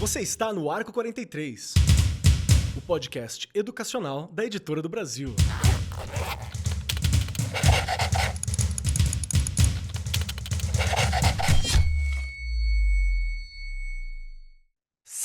Você está no Arco 43, o podcast educacional da Editora do Brasil.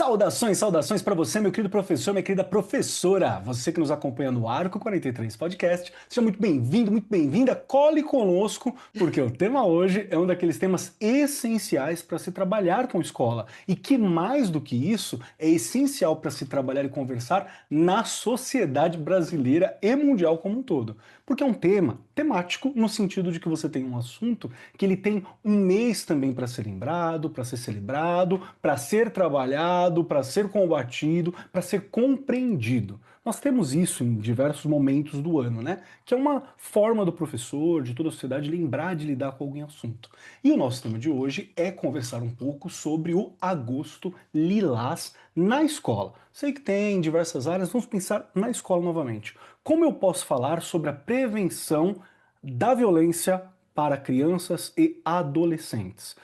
Saudações para você, meu querido professor, minha querida professora. Você que nos acompanha no Arco 43 Podcast, seja muito bem-vindo, muito bem-vinda. Cole conosco, porque o tema hoje é um daqueles temas essenciais para se trabalhar com escola. E que mais do que isso, é essencial para se trabalhar e conversar na sociedade brasileira e mundial como um todo. Porque é um tema temático no sentido de que você tem um assunto que ele tem um mês também para ser lembrado, para ser celebrado, para ser trabalhado, para ser combatido, para ser compreendido. Nós temos isso em diversos momentos do ano, né? Que é uma forma do professor, de toda a sociedade, lembrar de lidar com algum assunto. E o nosso tema de hoje é conversar um pouco sobre o agosto lilás na escola. Sei que tem diversas áreas, vamos pensar na escola novamente. Como eu posso falar sobre a prevenção da violência para crianças e adolescentes?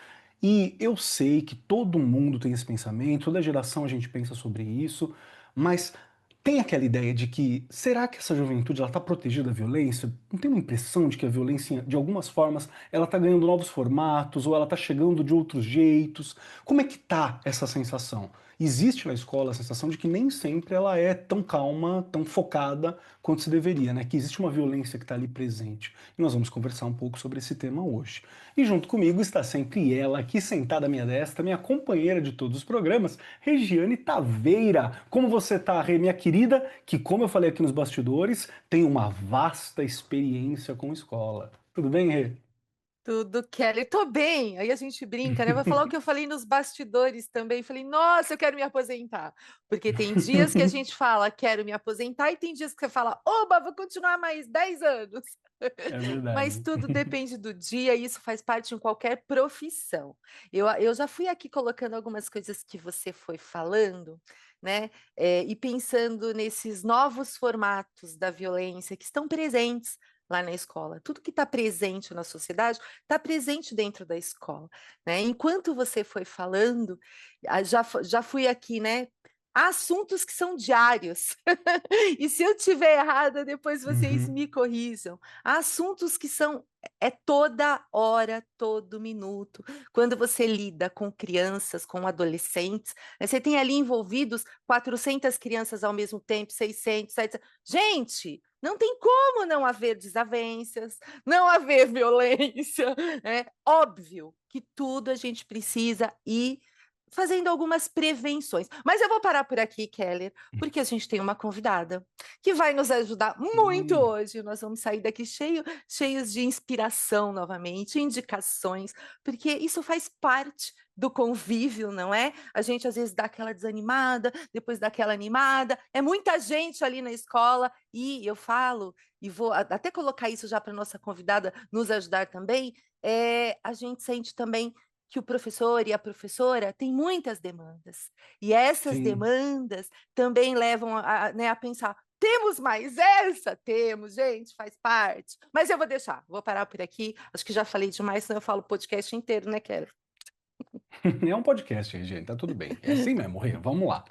E eu sei que todo mundo tem esse pensamento, toda geração a gente pensa sobre isso, mas tem aquela ideia de que será que essa juventude ela está protegida da violência? Não tem uma impressão de que a violência, de algumas formas, ela está ganhando novos formatos ou ela está chegando de outros jeitos? Como é que tá essa sensação? Existe na escola a sensação de que nem sempre ela é tão calma, tão focada quanto se deveria, né? Que existe uma violência que está ali presente. E nós vamos conversar um pouco sobre esse tema hoje. E junto comigo está sempre ela, aqui sentada à minha destra, minha companheira de todos os programas, Regiane Taveira. Como você tá, Rê, minha querida, que como eu falei aqui nos bastidores, tem uma vasta experiência com escola. Tudo bem, Rê? Tudo, Kelly. Tô bem. Aí a gente brinca, né? Vai falar o que eu falei nos bastidores também. Falei, nossa, eu quero me aposentar. Porque tem dias que a gente fala, quero me aposentar, e tem dias que você fala, oba, vou continuar mais 10 anos. É Mas verdade. tudo depende do dia e isso faz parte em qualquer profissão. Eu já fui aqui colocando algumas coisas que você foi falando, né? E pensando nesses novos formatos da violência que estão presentes lá na escola. Tudo que está presente na sociedade está presente dentro da escola, né? Enquanto você foi falando, já fui aqui, né? Há assuntos que são diários. E se eu tiver errada, depois vocês Uhum. me corrijam. Há assuntos que são toda hora, todo minuto. Quando você lida com crianças, com adolescentes, né, você tem ali envolvidos 400 crianças ao mesmo tempo, 600, 700. Gente, não tem como não haver desavenças, não haver violência. É óbvio que tudo a gente precisa ir fazendo algumas prevenções. Mas eu vou parar por aqui, Keller, porque a gente tem uma convidada que vai nos ajudar muito Sim. hoje. Nós vamos sair daqui cheios de inspiração novamente, indicações, porque isso faz parte do convívio, não é? A gente às vezes dá aquela desanimada, depois dá aquela animada. É muita gente ali na escola e eu falo, e vou até colocar isso já para nossa convidada nos ajudar também, a gente sente também que o professor e a professora têm muitas demandas. E essas Sim. demandas também levam né, a pensar, temos mais essa? Temos, gente, faz parte. Mas eu vou deixar, vou parar por aqui. Acho que já falei demais, senão eu falo o podcast inteiro, né, Kelly? É um podcast, gente, tá tudo bem. É assim mesmo, Rê, vamos lá.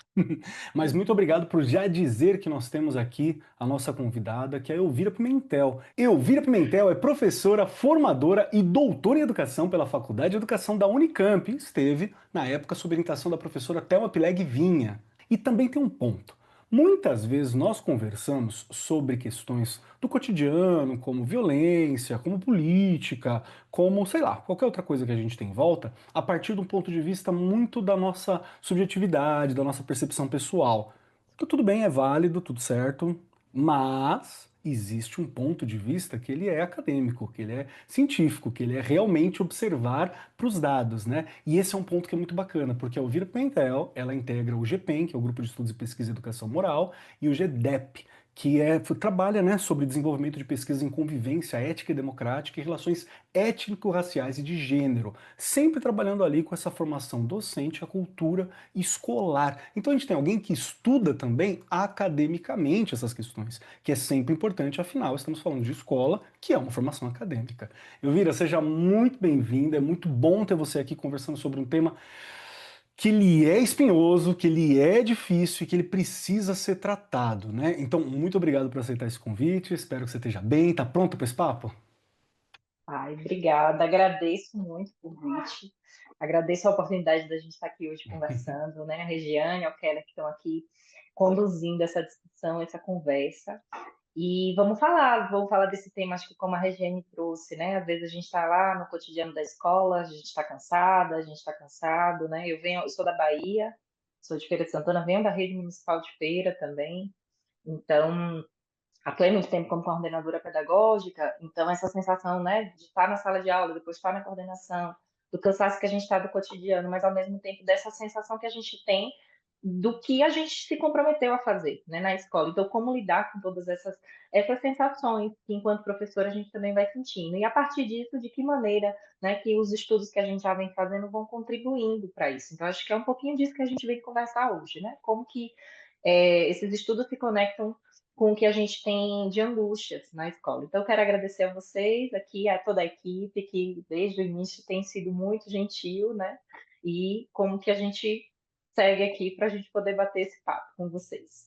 Mas muito obrigado por já dizer que nós temos aqui a nossa convidada, que é Elvira Pimentel. Elvira Pimentel é professora, formadora e doutora em educação pela Faculdade de Educação da Unicamp e esteve, na época, sob orientação da professora Thelma Pileg Vinha. E também tem um ponto. Muitas vezes nós conversamos sobre questões do cotidiano, como violência, como política, como, sei lá, qualquer outra coisa que a gente tem em volta, a partir de um ponto de vista muito da nossa subjetividade, da nossa percepção pessoal. Que tudo bem, é válido, tudo certo, mas existe um ponto de vista que ele é acadêmico, que ele é científico, que ele é realmente observar para os dados, né? E esse é um ponto que é muito bacana, porque a Elvira Pimentel, ela integra o GPEM, que é o Grupo de Estudos e Pesquisa em Educação Moral, e o GDEP, que trabalha, né, sobre desenvolvimento de pesquisas em convivência ética e democrática e relações étnico-raciais e de gênero, sempre trabalhando ali com essa formação docente, a cultura escolar. Então a gente tem alguém que estuda também academicamente essas questões, que é sempre importante, afinal estamos falando de escola, que é uma formação acadêmica. Elvira, seja muito bem-vinda, é muito bom ter você aqui conversando sobre um tema que ele é espinhoso, que ele é difícil e que ele precisa ser tratado, né? Então, muito obrigado por aceitar esse convite, espero que você esteja bem, tá pronto para esse papo? Ai, obrigada. Agradeço muito o convite. Agradeço a oportunidade da gente estar aqui hoje conversando, né? A Regiane e o Keller que estão aqui conduzindo essa discussão, essa conversa. E vamos falar desse tema, acho que como a Regiane trouxe, né? Às vezes a gente está lá no cotidiano da escola, a gente está cansada, a gente está cansado, né? Eu sou da Bahia, sou de Feira de Santana, venho da rede municipal de Feira também. Então, atuei muito tempo como coordenadora pedagógica, então essa sensação, né, de estar na sala de aula, depois estar na coordenação, do cansaço que a gente está do cotidiano, mas ao mesmo tempo dessa sensação que a gente tem do que a gente se comprometeu a fazer, né, na escola. Então, como lidar com todas essas sensações que, enquanto professora, a gente também vai sentindo. E a partir disso, de que maneira, né, que os estudos que a gente já vem fazendo vão contribuindo para isso. Então, acho que é um pouquinho disso que a gente vem conversar hoje, né? Como que esses estudos se conectam com o que a gente tem de angústias na escola. Então, eu quero agradecer a vocês aqui, a toda a equipe, que desde o início tem sido muito gentil, né? E como que a gente segue aqui para a gente poder bater esse papo com vocês.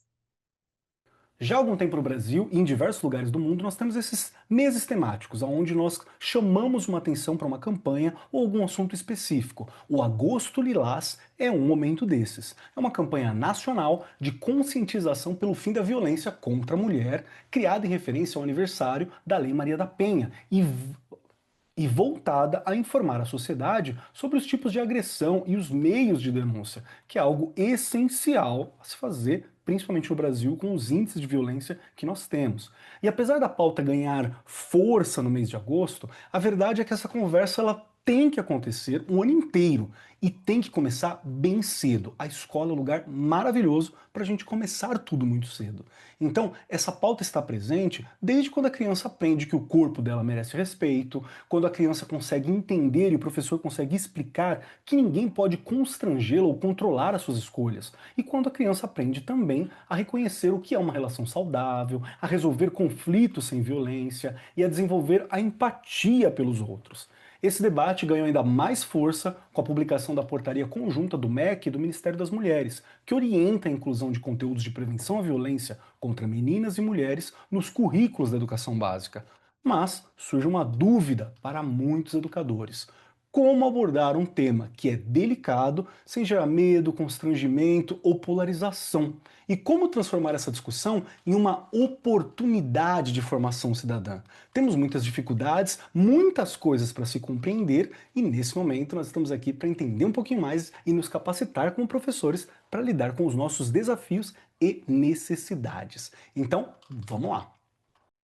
Já há algum tempo no Brasil e em diversos lugares do mundo nós temos esses meses temáticos, onde nós chamamos uma atenção para uma campanha ou algum assunto específico. O Agosto Lilás é um momento desses. É uma campanha nacional de conscientização pelo fim da violência contra a mulher, criada em referência ao aniversário da Lei Maria da Penha e voltada a informar a sociedade sobre os tipos de agressão e os meios de denúncia, que é algo essencial a se fazer, principalmente no Brasil, com os índices de violência que nós temos. E apesar da pauta ganhar força no mês de agosto, a verdade é que essa conversa ela tem que acontecer o ano inteiro e tem que começar bem cedo. A escola é um lugar maravilhoso para a gente começar tudo muito cedo. Então, essa pauta está presente desde quando a criança aprende que o corpo dela merece respeito, quando a criança consegue entender e o professor consegue explicar que ninguém pode constrangê-la ou controlar as suas escolhas, e quando a criança aprende também a reconhecer o que é uma relação saudável, a resolver conflitos sem violência e a desenvolver a empatia pelos outros. Esse debate ganhou ainda mais força com a publicação da portaria conjunta do MEC e do Ministério das Mulheres, que orienta a inclusão de conteúdos de prevenção à violência contra meninas e mulheres nos currículos da educação básica. Mas surge uma dúvida para muitos educadores: como abordar um tema que é delicado sem gerar medo, constrangimento ou polarização? E como transformar essa discussão em uma oportunidade de formação cidadã? Temos muitas dificuldades, muitas coisas para se compreender e nesse momento nós estamos aqui para entender um pouquinho mais e nos capacitar como professores para lidar com os nossos desafios e necessidades. Então, vamos lá!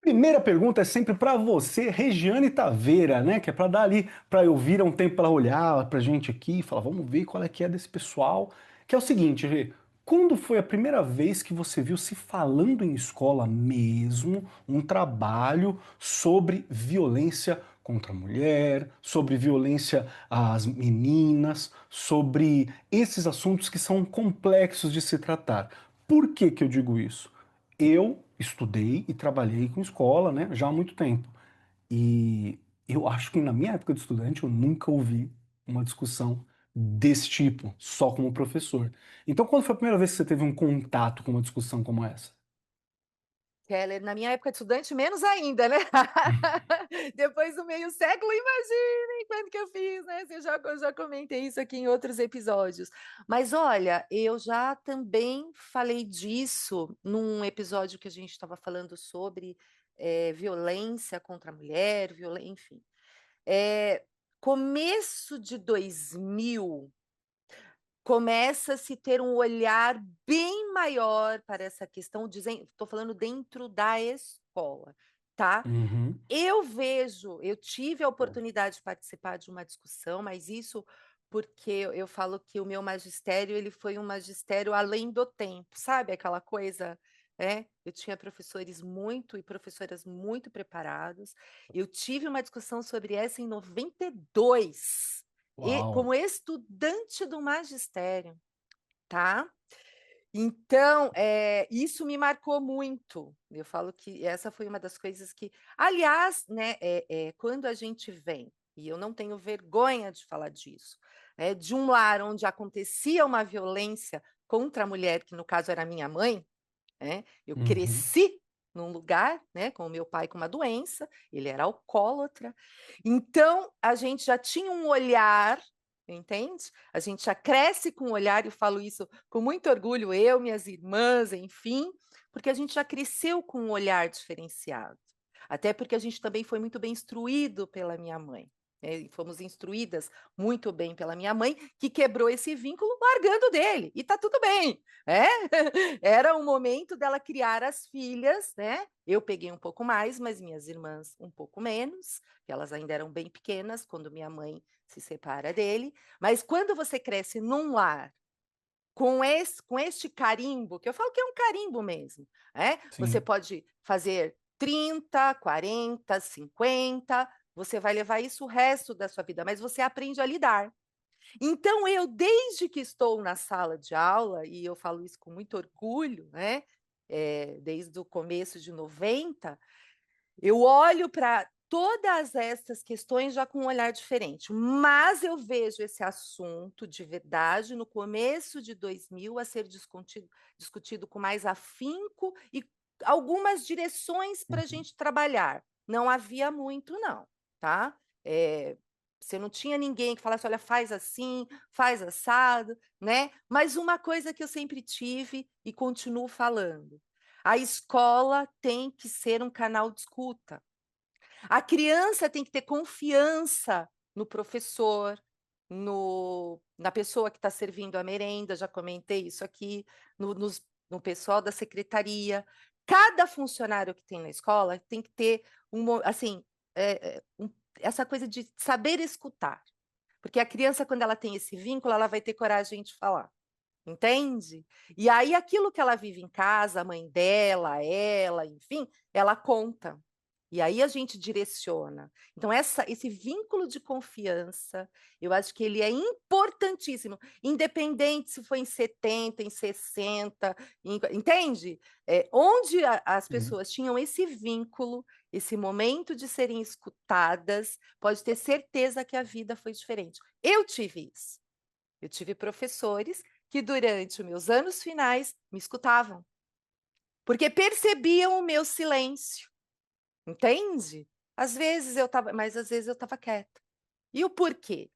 Primeira pergunta é sempre para você, Regiane Taveira, né? Que é para dar ali, para eu vir há um tempo para olhar para gente aqui e falar, vamos ver qual é que é desse pessoal. Que é o seguinte, Rê, quando foi a primeira vez que você viu se falando em escola mesmo um trabalho sobre violência contra a mulher, sobre violência às meninas, sobre esses assuntos que são complexos de se tratar? Por que que eu digo isso? Eu estudei e trabalhei com escola, né, já há muito tempo. E eu acho que na minha época de estudante eu nunca ouvi uma discussão desse tipo, só como professor. Então, quando foi a primeira vez que você teve um contato com uma discussão como essa? Keller, na minha época de estudante, menos ainda, né? Depois do meio século, imaginem quando que eu fiz, né? Eu já comentei isso aqui em outros episódios. Mas olha, eu já também falei disso num episódio que a gente estava falando sobre violência contra a mulher, enfim. Começo de 2000 começa a se ter um olhar bem maior para essa questão, estou falando dentro da escola, tá? Uhum. Eu tive a oportunidade de participar de uma discussão, mas isso porque eu falo que o meu magistério ele foi um magistério além do tempo, sabe? Aquela coisa, né? Eu tinha professores muito e professoras muito preparados. Eu tive uma discussão sobre essa em 92, Uau. como estudante do magistério, tá? Então, isso me marcou muito. Eu falo que essa foi uma das coisas que, aliás, né, quando a gente vem e eu não tenho vergonha de falar disso, de um lar onde acontecia uma violência contra a mulher, que no caso era minha mãe, eu Uhum. cresci num lugar, com o meu pai com uma doença, ele era alcoólatra, então a gente já tinha um olhar, entende? A gente já cresce com um olhar, e eu falo isso com muito orgulho, eu, minhas irmãs, enfim, porque a gente já cresceu com um olhar diferenciado. Até porque a gente também foi muito bem instruído pela minha mãe. E fomos instruídas muito bem pela minha mãe, que quebrou esse vínculo largando dele, e tá tudo bem. É? Era o momento dela criar as filhas, né? Eu peguei um pouco mais, mas minhas irmãs um pouco menos, que elas ainda eram bem pequenas quando minha mãe se separa dele. Mas quando você cresce num lar com este carimbo, que eu falo que é um carimbo mesmo, você Sim. pode fazer 30, 40, 50, você vai levar isso o resto da sua vida, mas você aprende a lidar. Então eu, desde que estou na sala de aula, e eu falo isso com muito orgulho, desde o começo de 90, eu olho para todas essas questões já com um olhar diferente, mas eu vejo esse assunto de verdade no começo de 2000 a ser discutido com mais afinco e algumas direções para a Uhum. gente trabalhar. Não havia muito, não, tá? Você não tinha ninguém que falasse, olha, faz assim, faz assado, né? Mas uma coisa que eu sempre tive e continuo falando, a escola tem que ser um canal de escuta. A criança tem que ter confiança no professor, na pessoa que está servindo a merenda, já comentei isso aqui, no pessoal da secretaria. Cada funcionário que tem na escola tem que ter assim, essa coisa de saber escutar. Porque a criança, quando ela tem esse vínculo, ela vai ter coragem de falar. Entende? E aí, aquilo que ela vive em casa, a mãe dela, ela, enfim, ela conta. E aí a gente direciona. Então, esse vínculo de confiança, eu acho que ele é importantíssimo, independente se foi em 70, em 60, entende? Onde as Sim. pessoas tinham esse vínculo, esse momento de serem escutadas, pode ter certeza que a vida foi diferente. Eu tive isso. Eu tive professores que, durante os meus anos finais, me escutavam, porque percebiam o meu silêncio. Entende? Às vezes eu estava, mas às vezes eu estava quieta. E o porquê?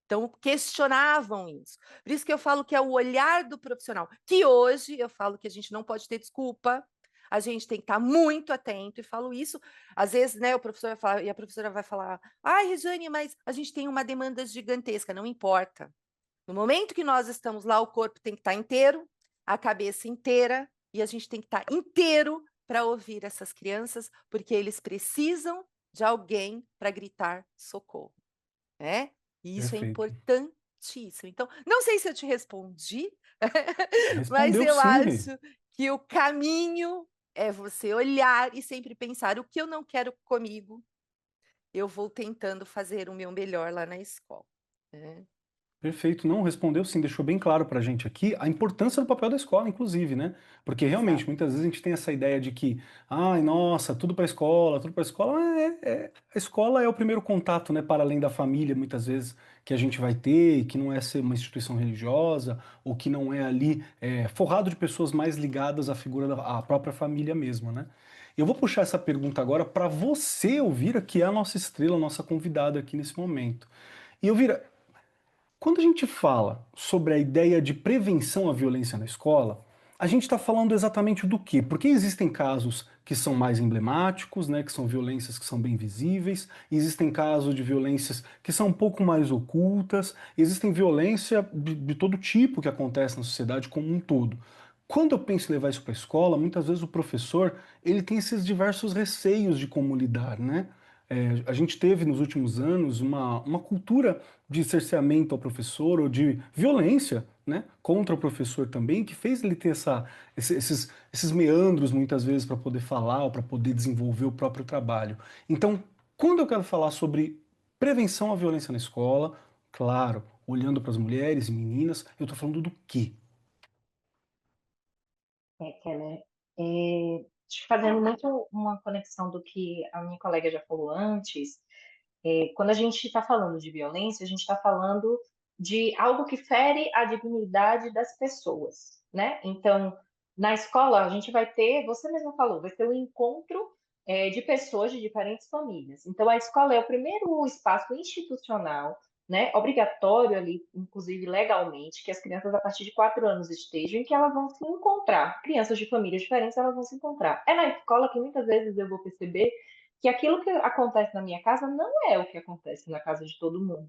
Então, questionavam isso. Por isso que eu falo que é o olhar do profissional, que hoje eu falo que a gente não pode ter desculpa, a gente tem que estar muito atento, e falo isso. Às vezes, o professor vai falar, e a professora vai falar: ai, Regiane, mas a gente tem uma demanda gigantesca. Não importa. No momento que nós estamos lá, o corpo tem que estar inteiro, a cabeça inteira, e a gente tem que estar inteiro para ouvir essas crianças, porque eles precisam de alguém para gritar socorro, né? E isso é Perfeito. importantíssimo. Então, não sei se eu te respondi, mas Respondeu eu sim, Rê. acho que o caminho é você olhar e sempre pensar o que eu não quero comigo, eu vou tentando fazer o meu melhor lá na escola, né? Perfeito, não, respondeu sim, deixou bem claro pra gente aqui a importância do papel da escola, inclusive, né? Porque realmente, Exato. muitas vezes a gente tem essa ideia de que, ai, nossa, tudo para escola, tudo para escola. A escola é o primeiro contato, né, para além da família, muitas vezes, que a gente vai ter, e que não é ser uma instituição religiosa, ou que não é ali forrado de pessoas mais ligadas à figura à própria família mesmo, né? Eu vou puxar essa pergunta agora para você, Elvira, que é a nossa estrela, a nossa convidada aqui nesse momento. E Elvira, quando a gente fala sobre a ideia de prevenção à violência na escola, a gente está falando exatamente do quê? Porque existem casos que são mais emblemáticos, né, que são violências que são bem visíveis, existem casos de violências que são um pouco mais ocultas, existem violência de todo tipo que acontece na sociedade como um todo. Quando eu penso em levar isso para a escola, muitas vezes o professor ele tem esses diversos receios de como lidar, né? A gente teve nos últimos anos uma cultura de cerceamento ao professor ou de violência, né, contra o professor também, que fez ele ter esses meandros muitas vezes para poder falar ou para poder desenvolver o próprio trabalho. Então, quando eu quero falar sobre prevenção à violência na escola, claro, olhando para as mulheres e meninas, eu estou falando do quê? Keller, acho que fazendo muito uma conexão do que a minha colega já falou antes, Quando a gente está falando de violência, a gente está falando de algo que fere a dignidade das pessoas, né? Então, na escola, a gente vai ter, você mesmo falou, vai ter um encontro de pessoas de diferentes famílias. Então, a escola é o primeiro espaço institucional, né, obrigatório ali, inclusive legalmente, que as crianças a partir de 4 anos estejam, em que elas vão se encontrar. Crianças de famílias diferentes, elas vão se encontrar. É na escola que muitas vezes eu vou perceber que aquilo que acontece na minha casa não é o que acontece na casa de todo mundo.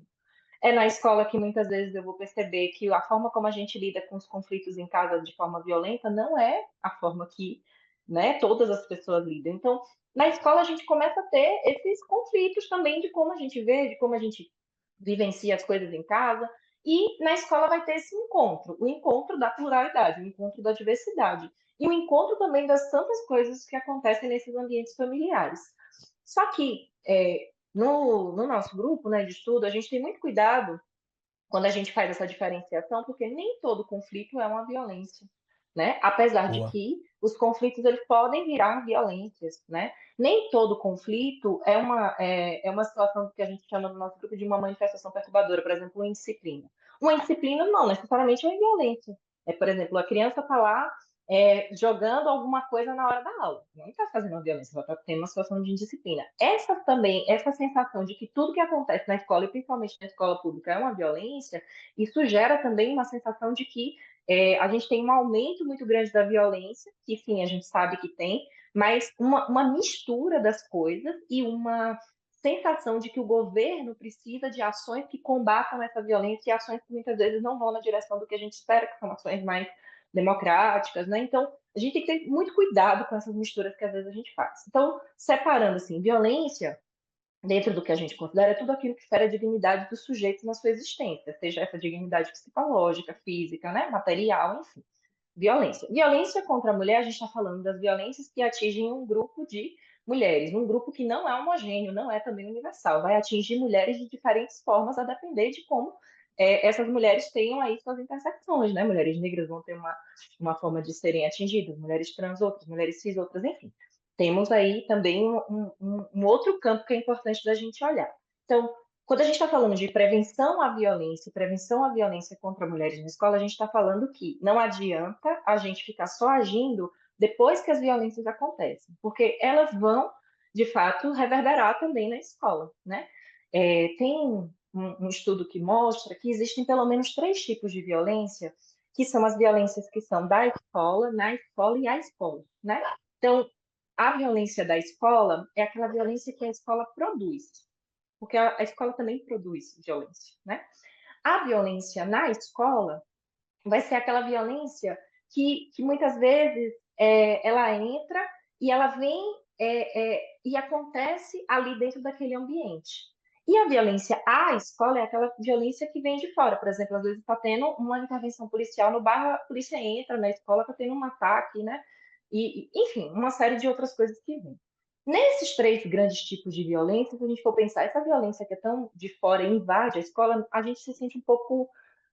É na escola que muitas vezes eu vou perceber que a forma como a gente lida com os conflitos em casa de forma violenta não é a forma que, né, todas as pessoas lidam. Então, na escola a gente começa a ter esses conflitos também de como a gente vê, de como a gente vivencia as coisas em casa. E na escola vai ter esse encontro, o encontro da pluralidade, o encontro da diversidade. E o encontro também das tantas coisas que acontecem nesses ambientes familiares. Só que no nosso grupo, né, de estudo, a gente tem muito cuidado quando a gente faz essa diferenciação, porque nem todo conflito é uma violência, né? Apesar de Boa. que os conflitos eles podem virar violências, né? Nem todo conflito é uma situação que a gente chama no nosso grupo de uma manifestação perturbadora, por exemplo, uma indisciplina. Uma indisciplina não necessariamente é uma violência. Por exemplo, a criança está lá jogando alguma coisa na hora da aula. Não está fazendo uma violência, ela está tendo uma situação de indisciplina. Essa sensação de que tudo que acontece na escola, e principalmente na escola pública, é uma violência, isso gera também uma sensação de que a gente tem um aumento muito grande da violência, que sim, a gente sabe que tem, mas uma mistura das coisas e uma sensação de que o governo precisa de ações que combatam essa violência e ações que muitas vezes não vão na direção do que a gente espera, que são ações mais democráticas, né? Então, a gente tem que ter muito cuidado com essas misturas que às vezes a gente faz. Então, separando assim, violência, dentro do que a gente considera, é tudo aquilo que fere a dignidade dos sujeitos na sua existência, seja essa dignidade psicológica, física, né, material, enfim. Violência. Violência contra a mulher, a gente está falando das violências que atingem um grupo de mulheres, um grupo que não é homogêneo, não é também universal, vai atingir mulheres de diferentes formas, a depender de como essas mulheres tenham aí suas intersecções, né? Mulheres negras vão ter uma forma de serem atingidas, mulheres trans outras, mulheres cis outras, enfim. Temos aí também um outro campo que é importante da gente olhar. Então, quando a gente está falando de prevenção à violência contra mulheres na escola, a gente está falando que não adianta a gente ficar só agindo depois que as violências acontecem, porque elas vão, de fato, reverberar também na escola, né? Tem um estudo que mostra que existem pelo menos 3 tipos de violência, que são as violências que são da escola, na escola e à escola, né? Então, a violência da escola é aquela violência que a escola produz, porque a escola também produz violência, né? A violência na escola vai ser aquela violência que muitas vezes ela entra e ela vem e acontece ali dentro daquele ambiente. E a violência à escola é aquela violência que vem de fora. Por exemplo, às vezes está tendo uma intervenção policial no bairro, a polícia entra na escola, está tendo um ataque, né? Enfim, uma série de outras coisas que vêm. Nesses 3 grandes tipos de violência, se a gente for pensar, essa violência que é tão de fora e invade a escola, a gente se sente um pouco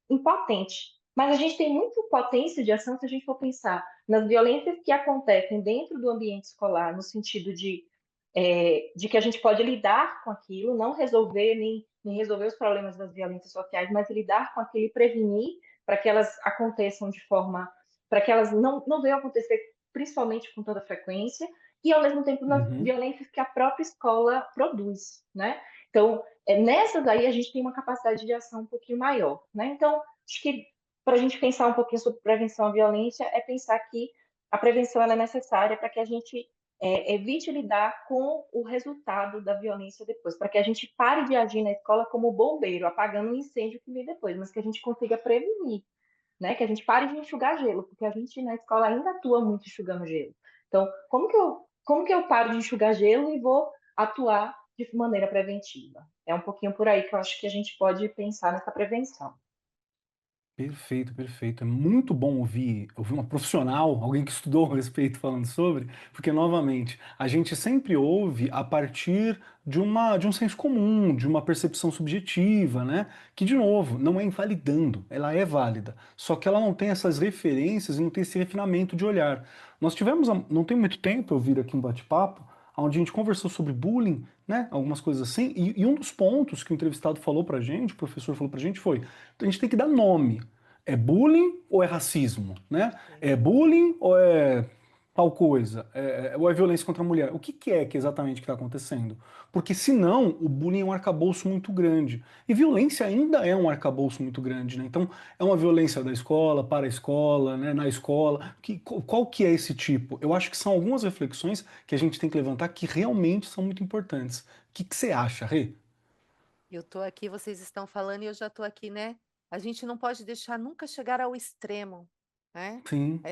impotente. Mas a gente tem muita potência de ação se a gente for pensar nas violências que acontecem dentro do ambiente escolar, no sentido de que a gente pode lidar com aquilo, não resolver nem resolver os problemas das violências sociais, mas lidar com aquilo e prevenir para que elas aconteçam de forma, para que elas não venham acontecer, principalmente com toda frequência, e ao mesmo tempo nas Uhum. violências que a própria escola produz, né? Então, nessas aí a gente tem uma capacidade de ação um pouquinho maior, né? Então, acho que para a gente pensar um pouquinho sobre prevenção à violência, é pensar que a prevenção é necessária para que a gente evite lidar com o resultado da violência depois, para que a gente pare de agir na escola como bombeiro, apagando um incêndio que vem depois, mas que a gente consiga prevenir, né? Que a gente pare de enxugar gelo, porque a gente na escola ainda atua muito enxugando gelo. Então, como que eu paro de enxugar gelo e vou atuar de maneira preventiva? É um pouquinho por aí que eu acho que a gente pode pensar nessa prevenção. Perfeito, perfeito. É muito bom ouvir uma profissional, alguém que estudou a respeito falando sobre, porque, novamente, a gente sempre ouve a partir de um senso comum, de uma percepção subjetiva, né? Que, de novo, não é invalidando, ela é válida, só que ela não tem essas referências e não tem esse refinamento de olhar. Nós tivemos, não tem muito tempo, eu vi aqui um bate-papo, onde a gente conversou sobre bullying, né? Algumas coisas assim, e um dos pontos que o entrevistado falou pra gente, o professor falou pra gente foi, a gente tem que dar nome. É bullying ou é racismo, né? É bullying ou é tal coisa? Ou é violência contra a mulher? O que que é que exatamente que está acontecendo? Porque senão o bullying é um arcabouço muito grande. E violência ainda é um arcabouço muito grande, né? Então é uma violência da escola, para a escola, né? Na escola. Qual que é esse tipo? Eu acho que são algumas reflexões que a gente tem que levantar que realmente são muito importantes. O que que você acha, Rê? Eu tô aqui, vocês estão falando e eu já tô aqui, né? A gente não pode deixar nunca chegar ao extremo, né? Sim.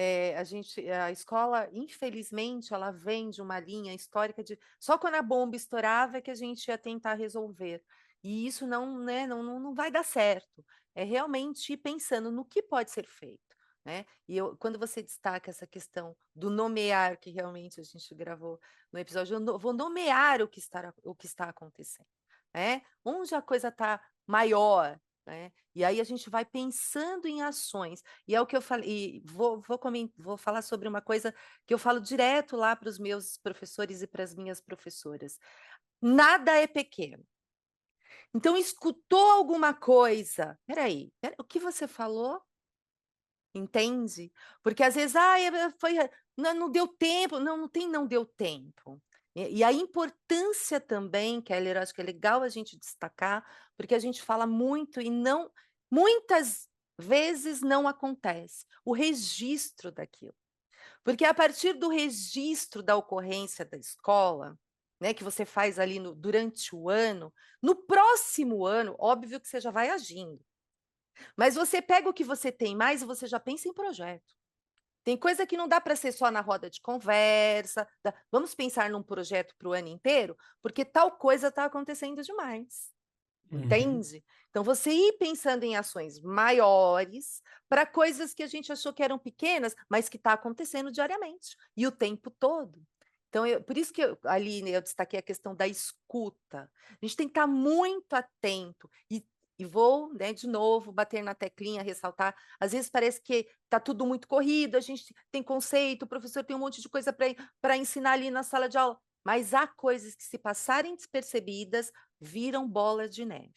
A escola, infelizmente, ela vem de uma linha histórica de só quando a bomba estourava é que a gente ia tentar resolver. E isso não, né, não vai dar certo. É realmente ir pensando no que pode ser feito, né? Quando você destaca essa questão do nomear, que realmente a gente gravou no episódio, vou nomear o que está acontecendo, né? Onde a coisa está maior, né? E aí a gente vai pensando em ações. E é o que eu falei, e vou falar sobre uma coisa que eu falo direto lá para os meus professores e para as minhas professoras. Nada é pequeno. Então, escutou alguma coisa? O que você falou? Entende? Porque às vezes, não deu tempo. Não deu tempo. E a importância também, Keller, acho que é legal a gente destacar, porque a gente fala muito e muitas vezes não acontece o registro daquilo. Porque a partir do registro da ocorrência da escola, né, que você faz ali durante o ano, no próximo ano, óbvio que você já vai agindo. Mas você pega o que você tem mais e você já pensa em projeto. Tem coisa que não dá para ser só na roda de conversa. Vamos pensar num projeto para o ano inteiro, porque tal coisa está acontecendo demais. Uhum. Entende? Então, você ir pensando em ações maiores para coisas que a gente achou que eram pequenas, mas que está acontecendo diariamente e o tempo todo. Então, por isso que ali, né, eu destaquei a questão da escuta. A gente tem que estar muito atento e vou, né, de novo, bater na teclinha, ressaltar. Às vezes parece que está tudo muito corrido, a gente tem conceito, o professor tem um monte de coisa para ensinar ali na sala de aula, mas há coisas que, se passarem despercebidas, viram bola de neve.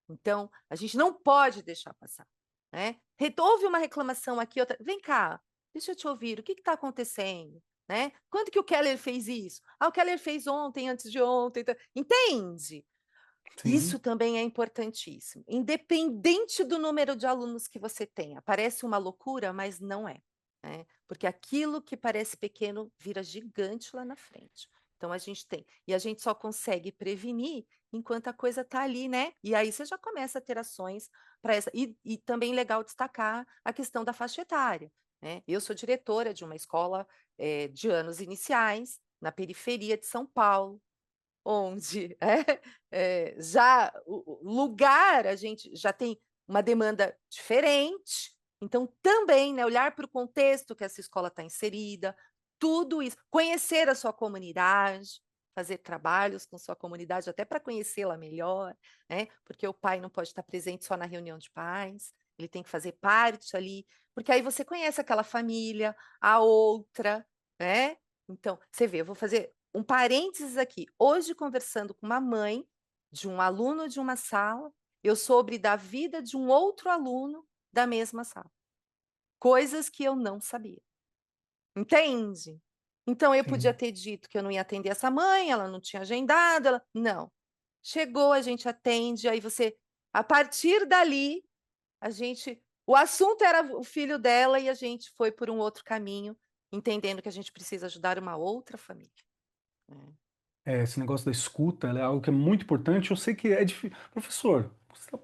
Então, a gente não pode deixar passar, né? Houve uma reclamação aqui, outra. Vem cá, deixa eu te ouvir, o que está acontecendo? Né? Quando que o Keller fez isso? O Keller fez ontem, antes de ontem. Entende? Sim. Isso também é importantíssimo. Independente do número de alunos que você tenha, parece uma loucura, mas não é, né? Porque aquilo que parece pequeno vira gigante lá na frente. Então a gente tem, e a gente só consegue prevenir enquanto a coisa está ali, né? E aí você já começa a ter ações para essa. E também legal destacar a questão da faixa etária, né? Eu sou diretora de uma escola de anos iniciais, na periferia de São Paulo, onde já o lugar a gente já tem uma demanda diferente, então também, né, olhar para o contexto que essa escola está inserida, tudo isso, conhecer a sua comunidade, fazer trabalhos com sua comunidade até para conhecê-la melhor, né? Porque o pai não pode estar presente só na reunião de pais, ele tem que fazer parte ali, porque aí você conhece aquela família, a outra, né? Então, você vê, eu vou fazer um parênteses aqui. Hoje, conversando com uma mãe de um aluno de uma sala, eu soube da vida de um outro aluno da mesma sala. Coisas que eu não sabia. Entende? Então, eu podia Sim. ter dito que eu não ia atender essa mãe, ela não tinha agendado, não. Chegou, a gente atende, aí você, a partir dali, o assunto era o filho dela e a gente foi por um outro caminho, entendendo que a gente precisa ajudar uma outra família. Esse negócio da escuta, ela é algo que é muito importante. Eu sei que é difícil. Professor,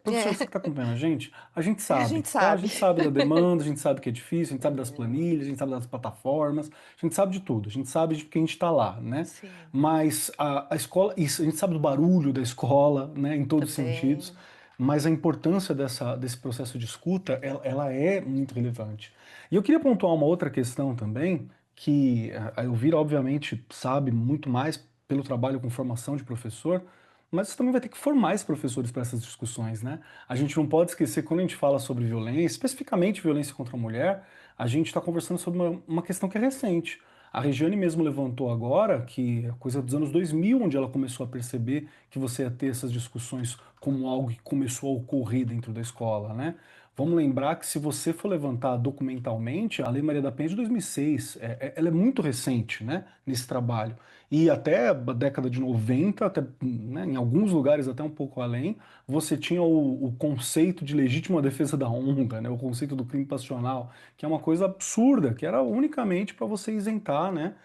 você que está acompanhando a gente A sabe, gente tá? A sabe. gente sabe da demanda, a gente sabe que é difícil, a gente sabe das É, planilhas, a gente sabe das plataformas, a gente sabe de tudo, a gente sabe de que a gente está lá, né? sim, Mas a escola, isso, a gente sabe do barulho da escola, né, em todos os sentidos, também. mas a importância desse processo de escuta, ela é muito relevante. E eu queria pontuar uma outra questão também, que a Elvira, obviamente, sabe muito mais pelo trabalho com formação de professor, mas você também vai ter que formar esses professores para essas discussões, né? A gente não pode esquecer, quando a gente fala sobre violência, especificamente violência contra a mulher, a gente está conversando sobre uma questão que é recente. A Regiane mesmo levantou agora que é coisa dos anos 2000, onde ela começou a perceber que você ia ter essas discussões como algo que começou a ocorrer dentro da escola, né? Vamos lembrar que se você for levantar documentalmente, a Lei Maria da Penha é de 2006, ela é muito recente, né, nesse trabalho. E até a década de 90, até, né, em alguns lugares até um pouco além, você tinha o conceito de legítima defesa da honra, né, o conceito do crime passional, que é uma coisa absurda, que era unicamente para você isentar, né,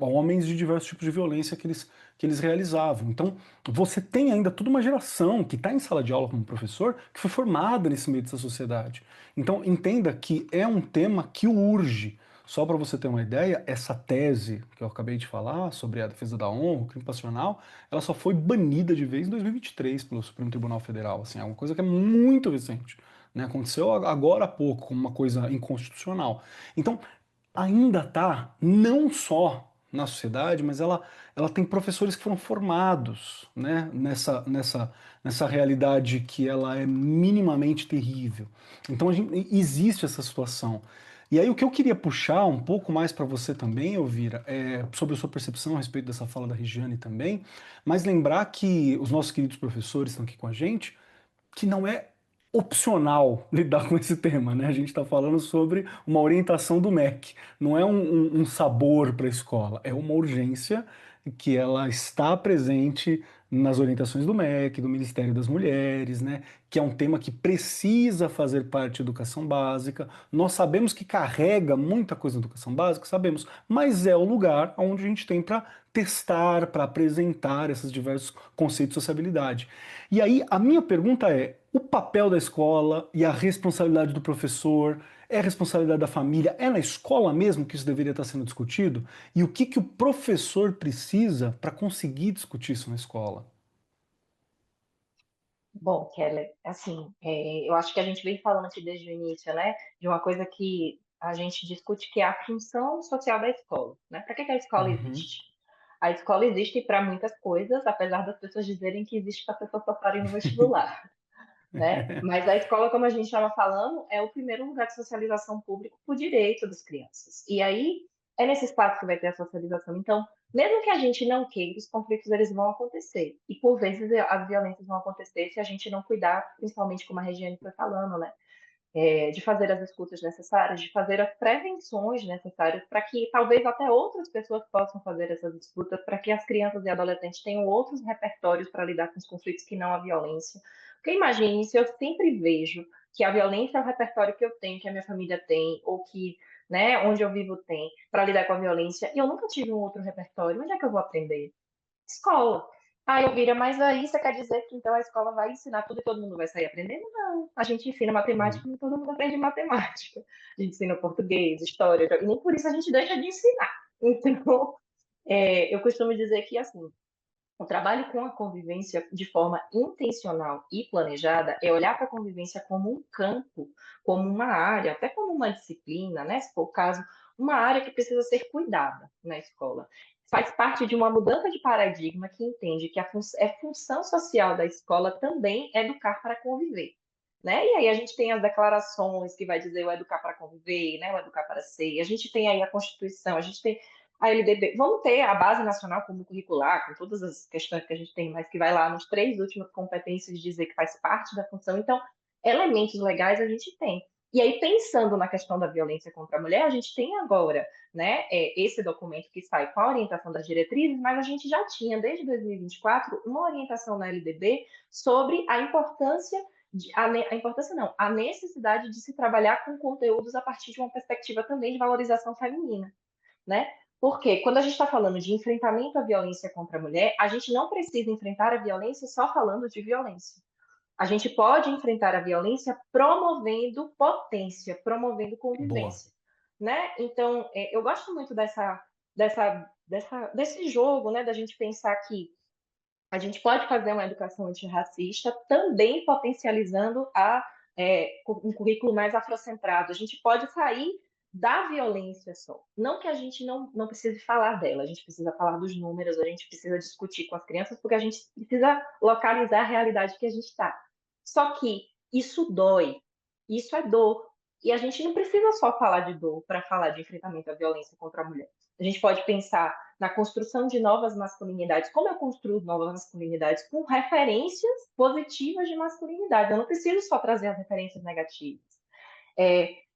homens de diversos tipos de violência que eles realizavam. Então, você tem ainda toda uma geração que está em sala de aula como professor, que foi formada nesse meio dessa sociedade. Então, entenda que é um tema que urge. Só para você ter uma ideia, essa tese que eu acabei de falar sobre a defesa da honra, o crime passional, ela só foi banida de vez em 2023 pelo Supremo Tribunal Federal. Assim, é uma coisa que é muito recente, né? Aconteceu agora há pouco, como uma coisa inconstitucional. Então, ainda está não só na sociedade, mas ela tem professores que foram formados, né, nessa realidade que ela é minimamente terrível. Então existe essa situação. E aí o que eu queria puxar um pouco mais para você também, Elvira, é sobre a sua percepção a respeito dessa fala da Regiane também, mas lembrar que os nossos queridos professores estão aqui com a gente, que não é opcional lidar com esse tema, né? A gente está falando sobre uma orientação do MEC, não é um sabor para a escola, é uma urgência que ela está presente nas orientações do MEC, do Ministério das Mulheres, né? Que é um tema que precisa fazer parte da educação básica. Nós sabemos que carrega muita coisa na educação básica, sabemos, mas é o lugar onde a gente tem para testar, para apresentar esses diversos conceitos de sociabilidade. E aí, a minha pergunta é: o papel da escola e a responsabilidade do professor, é a responsabilidade da família, é na escola mesmo que isso deveria estar sendo discutido? E o que o professor precisa para conseguir discutir isso na escola? Bom, Keller, assim, eu acho que a gente vem falando aqui desde o início, né, de uma coisa que a gente discute que é a função social da escola, né? Para que a escola Uhum. existe? A escola existe para muitas coisas, apesar das pessoas dizerem que existe para as pessoas passarem no vestibular, né? Mas a escola, como a gente estava falando, é o primeiro lugar de socialização público por direito das crianças. E aí é nesse espaço que vai ter a socialização. Então, mesmo que a gente não queira, os conflitos eles vão acontecer. E por vezes as violências vão acontecer se a gente não cuidar, principalmente como a Regiane foi falando, né? De fazer as escutas necessárias, de fazer as prevenções necessárias para que talvez até outras pessoas possam fazer essas escutas, para que as crianças e adolescentes tenham outros repertórios para lidar com os conflitos que não a violência. Porque imagine se eu sempre vejo que a violência é o repertório que eu tenho, que a minha família tem, ou que, né, onde eu vivo tem, para lidar com a violência, e eu nunca tive um outro repertório, onde é que eu vou aprender? Escola. Ah, Elvira, mas aí você quer dizer que então a escola vai ensinar tudo e todo mundo vai sair aprendendo? Não. A gente ensina matemática e todo mundo aprende matemática. A gente ensina português, história, e nem por isso a gente deixa de ensinar. Então, eu costumo dizer que, assim, o trabalho com a convivência de forma intencional e planejada é olhar para a convivência como um campo, como uma área, até como uma disciplina, né? Se for o caso, uma área que precisa ser cuidada na escola. Faz parte de uma mudança de paradigma que entende que é função social da escola também educar para conviver. Né? E aí a gente tem as declarações que vai dizer o educar para conviver, né? O educar para ser. A gente tem aí a Constituição, a gente tem a LDB. Vamos ter a Base Nacional Comum Curricular, com todas as questões que a gente tem, mas que vai lá nos 3 últimos competências dizer que faz parte da função. Então, elementos legais a gente tem. E aí, pensando na questão da violência contra a mulher, a gente tem agora, né, esse documento que sai com a orientação das diretrizes, mas a gente já tinha, desde 2024, uma orientação na LDB sobre a importância a importância não, a necessidade de se trabalhar com conteúdos a partir de uma perspectiva também de valorização feminina, né? Porque quando a gente está falando de enfrentamento à violência contra a mulher, a gente não precisa enfrentar a violência só falando de violência. A gente pode enfrentar a violência promovendo potência, promovendo Boa. convivência, né? Então, eu gosto muito desse jogo, né? Da gente pensar que a gente pode fazer uma educação antirracista também potencializando um currículo mais afrocentrado. A gente pode sair da violência só. Não que a gente não precise falar dela, a gente precisa falar dos números, a gente precisa discutir com as crianças, porque a gente precisa localizar a realidade que a gente está. Só que isso dói, isso é dor. E a gente não precisa só falar de dor para falar de enfrentamento à violência contra a mulher. A gente pode pensar na construção de novas masculinidades. Como eu construo novas masculinidades? Com referências positivas de masculinidade. Eu não preciso só trazer as referências negativas.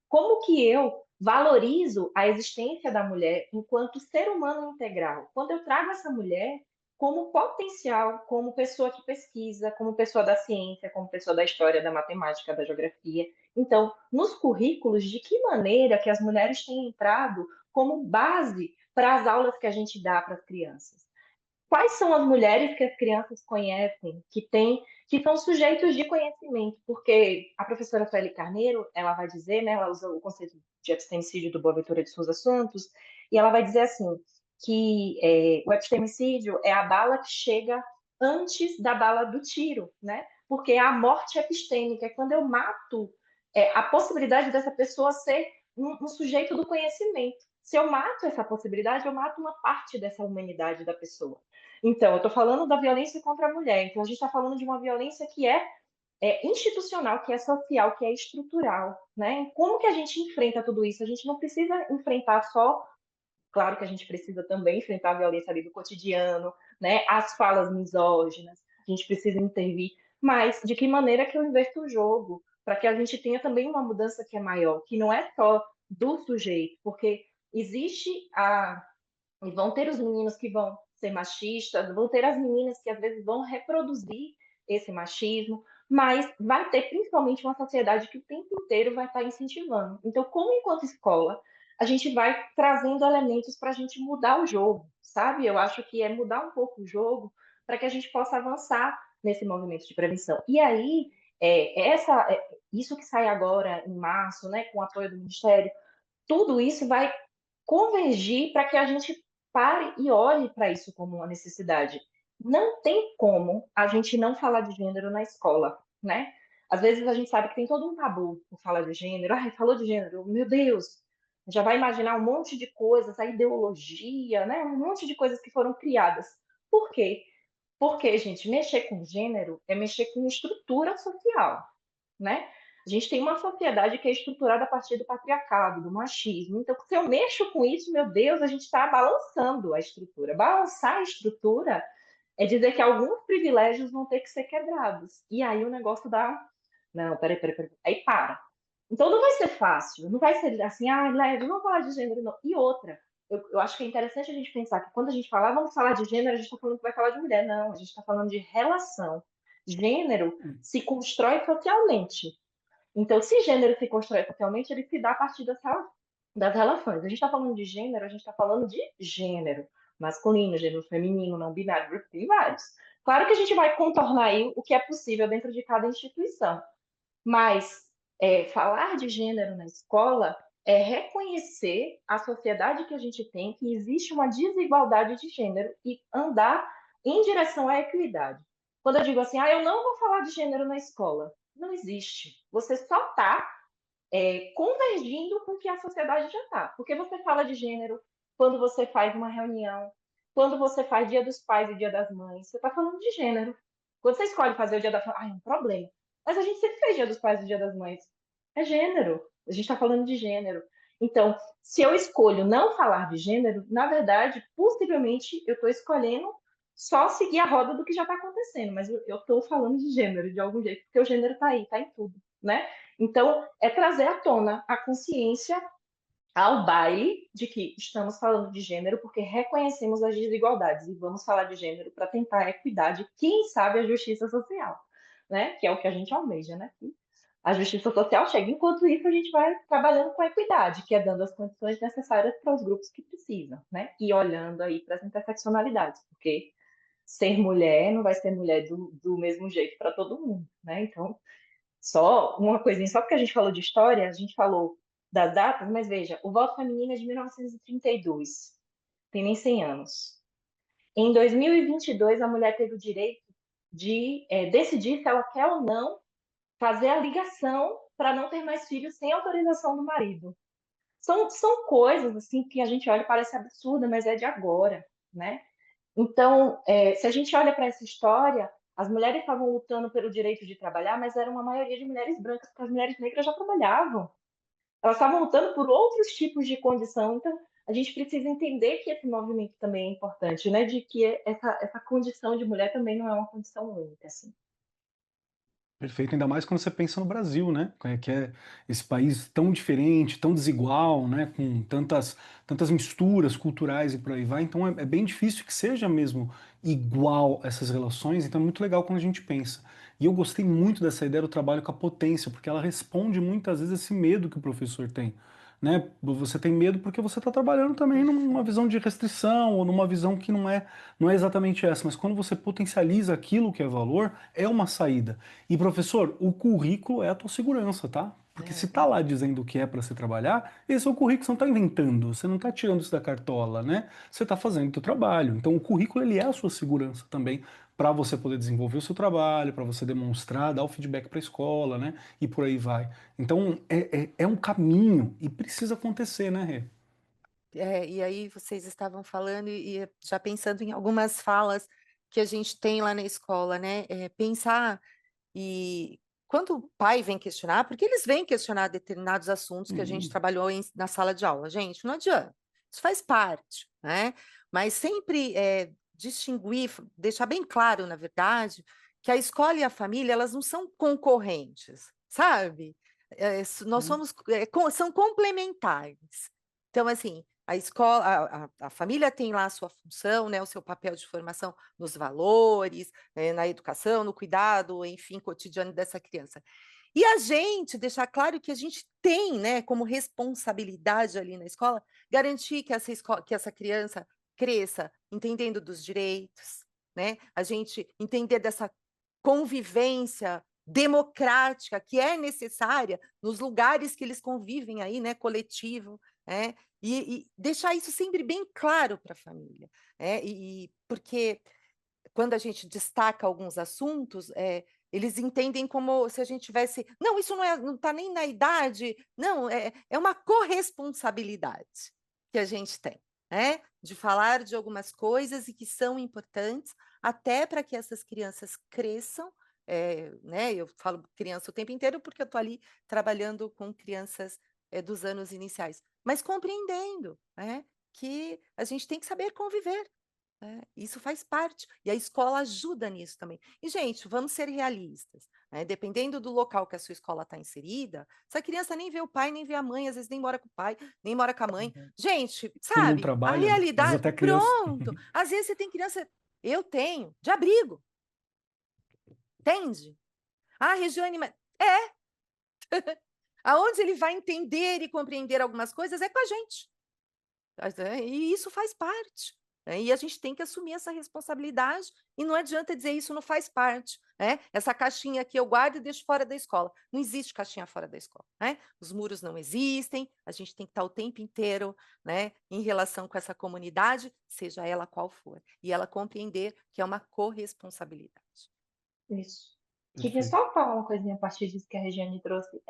Como que eu valorizo a existência da mulher enquanto ser humano integral? Quando eu trago essa mulher como potencial, como pessoa que pesquisa, como pessoa da ciência, como pessoa da história, da matemática, da geografia. Então, nos currículos, de que maneira que as mulheres têm entrado como base para as aulas que a gente dá para as crianças? Quais são as mulheres que as crianças conhecem, que são sujeitos de conhecimento? Porque a professora Sueli Carneiro, ela vai dizer, né, ela usa o conceito de epistemicídio do Boaventura de Souza Santos, e ela vai dizer assim, que o epistemicídio é a bala que chega antes da bala do tiro, né? Porque a morte epistêmica é quando eu mato a possibilidade dessa pessoa ser um sujeito do conhecimento. Se eu mato essa possibilidade, eu mato uma parte dessa humanidade da pessoa. Então, eu estou falando da violência contra a mulher. Então, a gente está falando de uma violência que é institucional, que é social, que é estrutural, né? Como que a gente enfrenta tudo isso? A gente não precisa enfrentar só, claro que a gente precisa também enfrentar a violência ali do cotidiano, né? As falas misóginas, a gente precisa intervir, mas de que maneira que eu inverto o jogo? Para que a gente tenha também uma mudança que é maior, que não é só do sujeito, porque existe e vão ter os meninos que vão ser machistas, vão ter as meninas que às vezes vão reproduzir esse machismo, mas vai ter principalmente uma sociedade que o tempo inteiro vai estar incentivando. Então, como enquanto escola, a gente vai trazendo elementos para a gente mudar o jogo, sabe? Eu acho que é mudar um pouco o jogo para que a gente possa avançar nesse movimento de prevenção. E aí, isso que sai agora em março, né, com o apoio do Ministério, tudo isso vai convergir para que a gente pare e olhe para isso como uma necessidade. Não tem como a gente não falar de gênero na escola, né? Às vezes a gente sabe que tem todo um tabu por falar de gênero. Ai, falou de gênero, meu Deus, já vai imaginar um monte de coisas, a ideologia, né? Um monte de coisas que foram criadas. Por quê? Porque, gente, mexer com gênero é mexer com estrutura social, né? A gente tem uma sociedade que é estruturada a partir do patriarcado, do machismo. Então, se eu mexo com isso, meu Deus, a gente está balançando a estrutura. Balançar a estrutura é dizer que alguns privilégios vão ter que ser quebrados. E aí o negócio dá. Não, peraí. Aí para. Então não vai ser fácil, não vai ser assim, leve, não falar de gênero, não. E outra, eu acho que é interessante a gente pensar que quando a gente fala, vamos falar de gênero, a gente está falando que vai falar de mulher. Não, a gente está falando de relação. Gênero se constrói socialmente. Então, se gênero se constrói socialmente, ele se dá a partir das relações. A gente está falando de gênero, a gente está falando de gênero. Masculino, gênero feminino, não binário, tem vários. Claro que a gente vai contornar aí o que é possível dentro de cada instituição. Mas falar de gênero na escola é reconhecer a sociedade que a gente tem, que existe uma desigualdade de gênero e andar em direção à equidade. Quando eu digo assim, eu não vou falar de gênero na escola, não existe. Você só está convergindo com o que a sociedade já está. Porque você fala de gênero quando você faz uma reunião, quando você faz Dia dos Pais e Dia das Mães, você está falando de gênero. Quando você escolhe fazer o Dia da Família, é um problema. Mas a gente sempre fez Dia dos Pais e Dia das Mães. É gênero. A gente está falando de gênero. Então, se eu escolho não falar de gênero, na verdade, possivelmente eu estou escolhendo só seguir a roda do que já está acontecendo, mas eu estou falando de gênero de algum jeito, porque o gênero está aí, está em tudo, né? Então, é trazer à tona a consciência ao baile de que estamos falando de gênero porque reconhecemos as desigualdades e vamos falar de gênero para tentar a equidade, quem sabe a justiça social, né? Que é o que a gente almeja, né? A justiça social chega. Enquanto isso, a gente vai trabalhando com a equidade, que é dando as condições necessárias para os grupos que precisam, né? E olhando aí para as interseccionalidades, porque ser mulher não vai ser mulher do mesmo jeito para todo mundo, né? Então, só uma coisinha, só porque a gente falou de história, a gente falou das datas, mas veja, o voto feminino é de 1932, tem nem 100 anos. Em 2022, a mulher teve o direito de decidir se ela quer ou não fazer a ligação para não ter mais filhos sem autorização do marido. São coisas assim que a gente olha e parece absurda, mas é de agora, né? Então, se a gente olha para essa história, as mulheres estavam lutando pelo direito de trabalhar, mas era uma maioria de mulheres brancas, porque as mulheres negras já trabalhavam. elas estavam lutando por outros tipos de condição. Então, a gente precisa entender que esse movimento também é importante, né? De que essa condição de mulher também não é uma condição única, assim. Perfeito, ainda mais quando você pensa no Brasil, né? Que é esse país tão diferente, tão desigual, né? Com tantas misturas culturais e por aí vai. Então é bem difícil que seja mesmo igual essas relações. Então é muito legal quando a gente pensa. E eu gostei muito dessa ideia do trabalho com a potência, porque ela responde muitas vezes esse medo que o professor tem. Né? Você tem medo porque você está trabalhando também numa Perfeito. visão de restrição ou numa visão que não é exatamente essa, mas quando você potencializa aquilo que é valor, é uma saída. E professor, o currículo é a tua segurança, tá? Porque se tá É. lá dizendo o que é para você trabalhar, esse é o currículo, você não tá inventando, você não tá tirando isso da cartola, né? Você tá fazendo o teu trabalho. Então o currículo ele é a sua segurança também para você poder desenvolver o seu trabalho, para você demonstrar, dar o feedback para a escola, né? E por aí vai. Então é um caminho e precisa acontecer, né, Rê? E aí vocês estavam falando e já pensando em algumas falas que a gente tem lá na escola, né? Pensar e quando o pai vem questionar, porque eles vêm questionar determinados assuntos que a gente Sim. trabalhou na sala de aula, gente, não adianta, isso faz parte, né? Mas sempre distinguir, deixar bem claro, na verdade, que a escola e a família, elas não são concorrentes, sabe? Nós somos, são complementares. Então, assim, a escola, a família tem lá a sua função, né, o seu papel de formação nos valores, na educação, no cuidado, enfim, cotidiano dessa criança. E a gente deixar claro que a gente tem, né, como responsabilidade ali na escola, garantir que que essa criança cresça entendendo dos direitos, né? A gente entender dessa convivência democrática que é necessária nos lugares que eles convivem aí, né, coletivo, né? E deixar isso sempre bem claro para a família, né? Porque quando a gente destaca alguns assuntos, eles entendem como se a gente tivesse. Não, isso não está nem na idade, não, é uma corresponsabilidade que a gente tem, né? De falar de algumas coisas e que são importantes, até para que essas crianças cresçam. Né? Eu falo criança o tempo inteiro porque eu estou ali trabalhando com crianças dos anos iniciais, mas compreendendo, né, que a gente tem que saber conviver, isso faz parte, e a escola ajuda nisso também. E, gente, vamos ser realistas, né? Dependendo do local que a sua escola está inserida, essa criança nem vê o pai, nem vê a mãe, às vezes nem mora com o pai, nem mora com a mãe. Gente, Todo mundo sabe, a trabalha, né? Às vezes realidade. até criança. Pronto! Às vezes você tem criança. Eu tenho, de abrigo, entende? Ah, Regiane, mas. Aonde ele vai entender e compreender algumas coisas é com a gente. E isso faz parte, né? E a gente tem que assumir essa responsabilidade, e não adianta dizer isso não faz parte, né? Essa caixinha aqui eu guardo e deixo fora da escola. Não existe caixinha fora da escola, né? Os muros não existem, a gente tem que estar o tempo inteiro, né, em relação com essa comunidade, seja ela qual for, e ela compreender que é uma corresponsabilidade. Isso. Queria Perfeito. só falar uma coisinha a partir disso que a Regiane trouxe.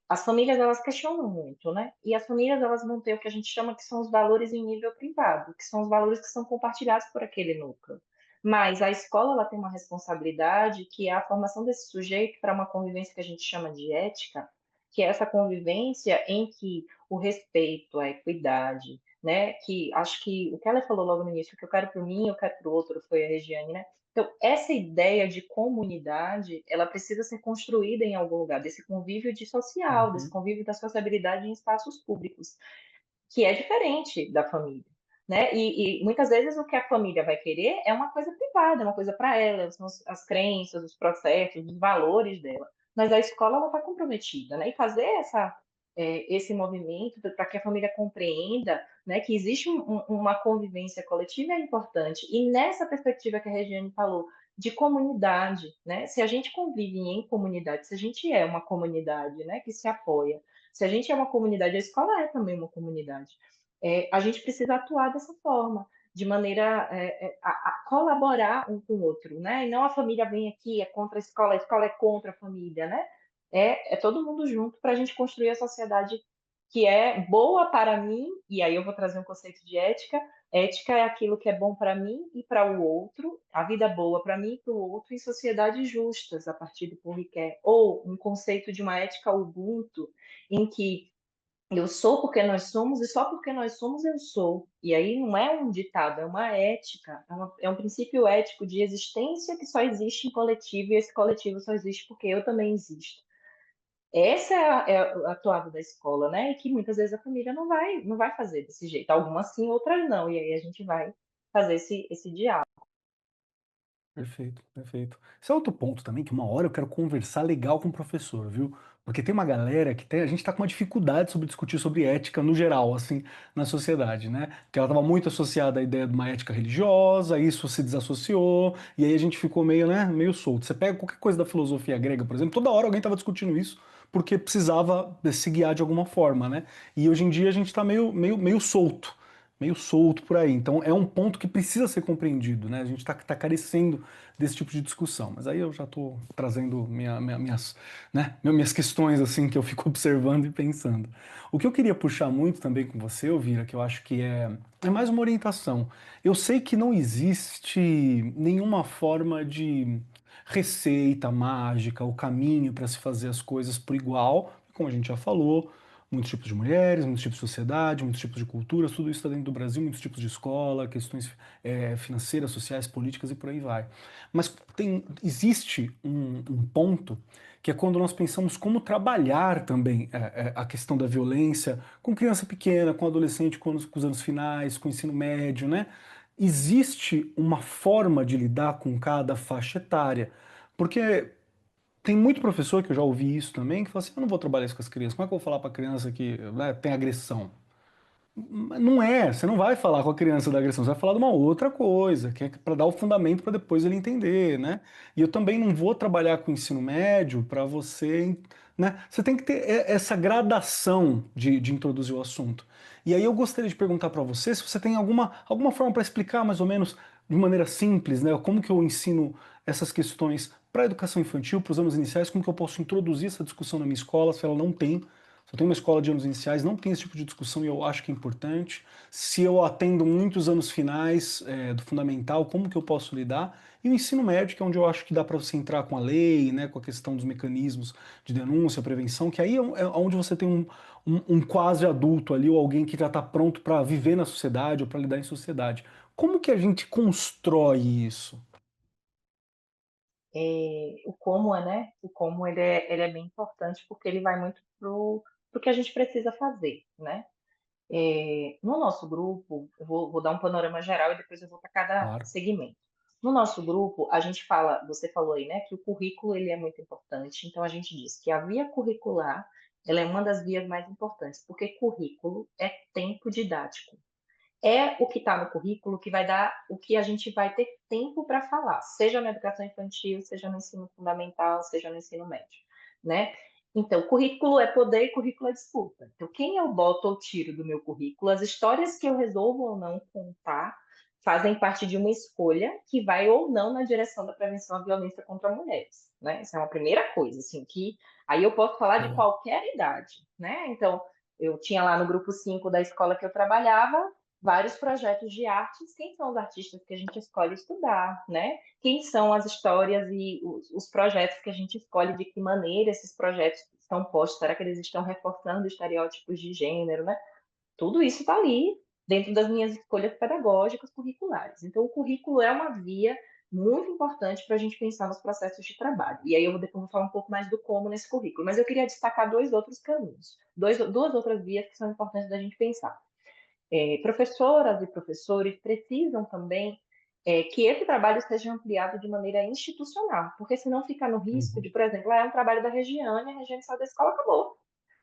As famílias, elas questionam muito, né? E as famílias, elas vão ter o que a gente chama que são os valores em nível privado, que são os valores que são compartilhados por aquele núcleo. Mas a escola, ela tem uma responsabilidade que é a formação desse sujeito para uma convivência que a gente chama de ética, que é essa convivência em que o respeito, a equidade, né? Que acho que o que ela falou logo no início, o que eu quero para mim, eu quero para o outro, foi a Regiane, né? Então, essa ideia de comunidade, ela precisa ser construída em algum lugar, desse convívio de social, desse Uhum. convívio da sociabilidade em espaços públicos, que é diferente da família. Né? E muitas vezes o que a família vai querer é uma coisa privada, é uma coisa para ela, são as crenças, os processos, os valores dela. Mas a escola está comprometida, né? E fazer esse movimento para que a família compreenda, né, que existe uma convivência coletiva é importante. E nessa perspectiva que a Regiane falou, de comunidade, né? Se a gente convive em comunidade, se a gente é uma comunidade, né, que se apoia, se a gente é uma comunidade, a escola é também uma comunidade. A gente precisa atuar dessa forma, de maneira a colaborar um com o outro, né? E não a família vem aqui, é contra a escola é contra a família, né? É todo mundo junto para a gente construir a sociedade que é boa para mim, e aí eu vou trazer um conceito de ética. Ética é aquilo que é bom para mim e para o outro, a vida boa para mim e para o outro, em sociedades justas, a partir do Pourriquet. Ou um conceito de uma ética Ubuntu, em que eu sou porque nós somos e só porque nós somos eu sou. E aí não é um ditado, é uma ética, é um princípio ético de existência que só existe em coletivo e esse coletivo só existe porque eu também existo. Essa é a toada da escola, né? E que muitas vezes a família não vai fazer desse jeito. Algumas sim, outras não. E aí a gente vai fazer esse diálogo. Perfeito, perfeito. Esse é outro ponto também, que uma hora eu quero conversar legal com o professor, viu? Porque tem uma galera que a gente tá com uma dificuldade sobre discutir sobre ética no geral, assim, na sociedade, né? Que ela estava muito associada à ideia de uma ética religiosa, isso se desassociou, e aí a gente ficou meio, né, meio solto. Você pega qualquer coisa da filosofia grega, por exemplo, toda hora alguém estava discutindo isso, porque precisava se guiar de alguma forma, né? E hoje em dia a gente tá meio solto. Meio solto por aí. Então é um ponto que precisa ser compreendido, né? A gente está carecendo desse tipo de discussão. Mas aí eu já estou trazendo minhas questões assim que eu fico observando e pensando. O que eu queria puxar muito também com você, Elvira, que eu acho que é mais uma orientação. Eu sei que não existe nenhuma forma de receita mágica, o caminho para se fazer as coisas por igual, como a gente já falou, muitos tipos de mulheres, muitos tipos de sociedade, muitos tipos de culturas, tudo isso está dentro do Brasil, muitos tipos de escola, questões financeiras, sociais, políticas e por aí vai. Mas existe um ponto que é quando nós pensamos como trabalhar também a questão da violência com criança pequena, com adolescente, com os anos finais, com o ensino médio, né? Existe uma forma de lidar com cada faixa etária. Porque tem muito professor que eu já ouvi isso também, que fala assim: eu não vou trabalhar isso com as crianças, como é que eu vou falar para a criança que, né, tem agressão? Não é, você não vai falar com a criança da agressão, você vai falar de uma outra coisa, que é para dar o fundamento para depois ele entender, né? E eu também não vou trabalhar com ensino médio para você, né? Você tem que ter essa gradação de introduzir o assunto. E aí eu gostaria de perguntar para você se você tem alguma forma para explicar mais ou menos de maneira simples, né? Como que eu ensino essas questões para a educação infantil, para os anos iniciais, como que eu posso introduzir essa discussão na minha escola, se ela não tem. Se eu tenho uma escola de anos iniciais, não tem esse tipo de discussão e eu acho que é importante. Se eu atendo muitos anos finais do fundamental, como que eu posso lidar? E o ensino médio, que é onde eu acho que dá para você entrar com a lei, né, com a questão dos mecanismos de denúncia, prevenção, que aí é onde você tem um quase adulto ali, ou alguém que já está pronto para viver na sociedade ou para lidar em sociedade. Como que a gente constrói isso? O como né? O como ele é bem importante porque ele vai muito pro que a gente precisa fazer, né? No nosso grupo, eu vou dar um panorama geral e depois eu vou para cada Claro. segmento. No nosso grupo, a gente fala, você falou aí, né, que o currículo ele é muito importante. Então a gente diz que a via curricular, ela é uma das vias mais importantes, porque currículo é tempo didático. É o que está no currículo que vai dar o que a gente vai ter tempo para falar, seja na educação infantil, seja no ensino fundamental, seja no ensino médio, né? Então, currículo é poder e currículo é disputa. Então, quem eu boto ou tiro do meu currículo, as histórias que eu resolvo ou não contar, fazem parte de uma escolha que vai ou não na direção da prevenção à violência contra mulheres, né? Essa é uma primeira coisa, assim, que aí eu posso falar de Boa. qualquer idade, né? Então, eu tinha lá no grupo 5 da escola que eu trabalhava, vários projetos de artes. Quem são os artistas que a gente escolhe estudar, né? Quem são as histórias e os projetos que a gente escolhe, de que maneira esses projetos estão postos? Será que eles estão reforçando estereótipos de gênero, né? Tudo isso está ali dentro das minhas escolhas pedagógicas curriculares. Então, o currículo é uma via muito importante para a gente pensar nos processos de trabalho. E aí eu depois vou falar um pouco mais do como nesse currículo. Mas eu queria destacar dois outros caminhos, duas outras vias que são importantes da gente pensar. Professoras e professores precisam também que esse trabalho seja ampliado de maneira institucional, porque senão fica no risco de, Uhum. por exemplo, é um trabalho da Regiane, a Regiane saiu da escola, acabou.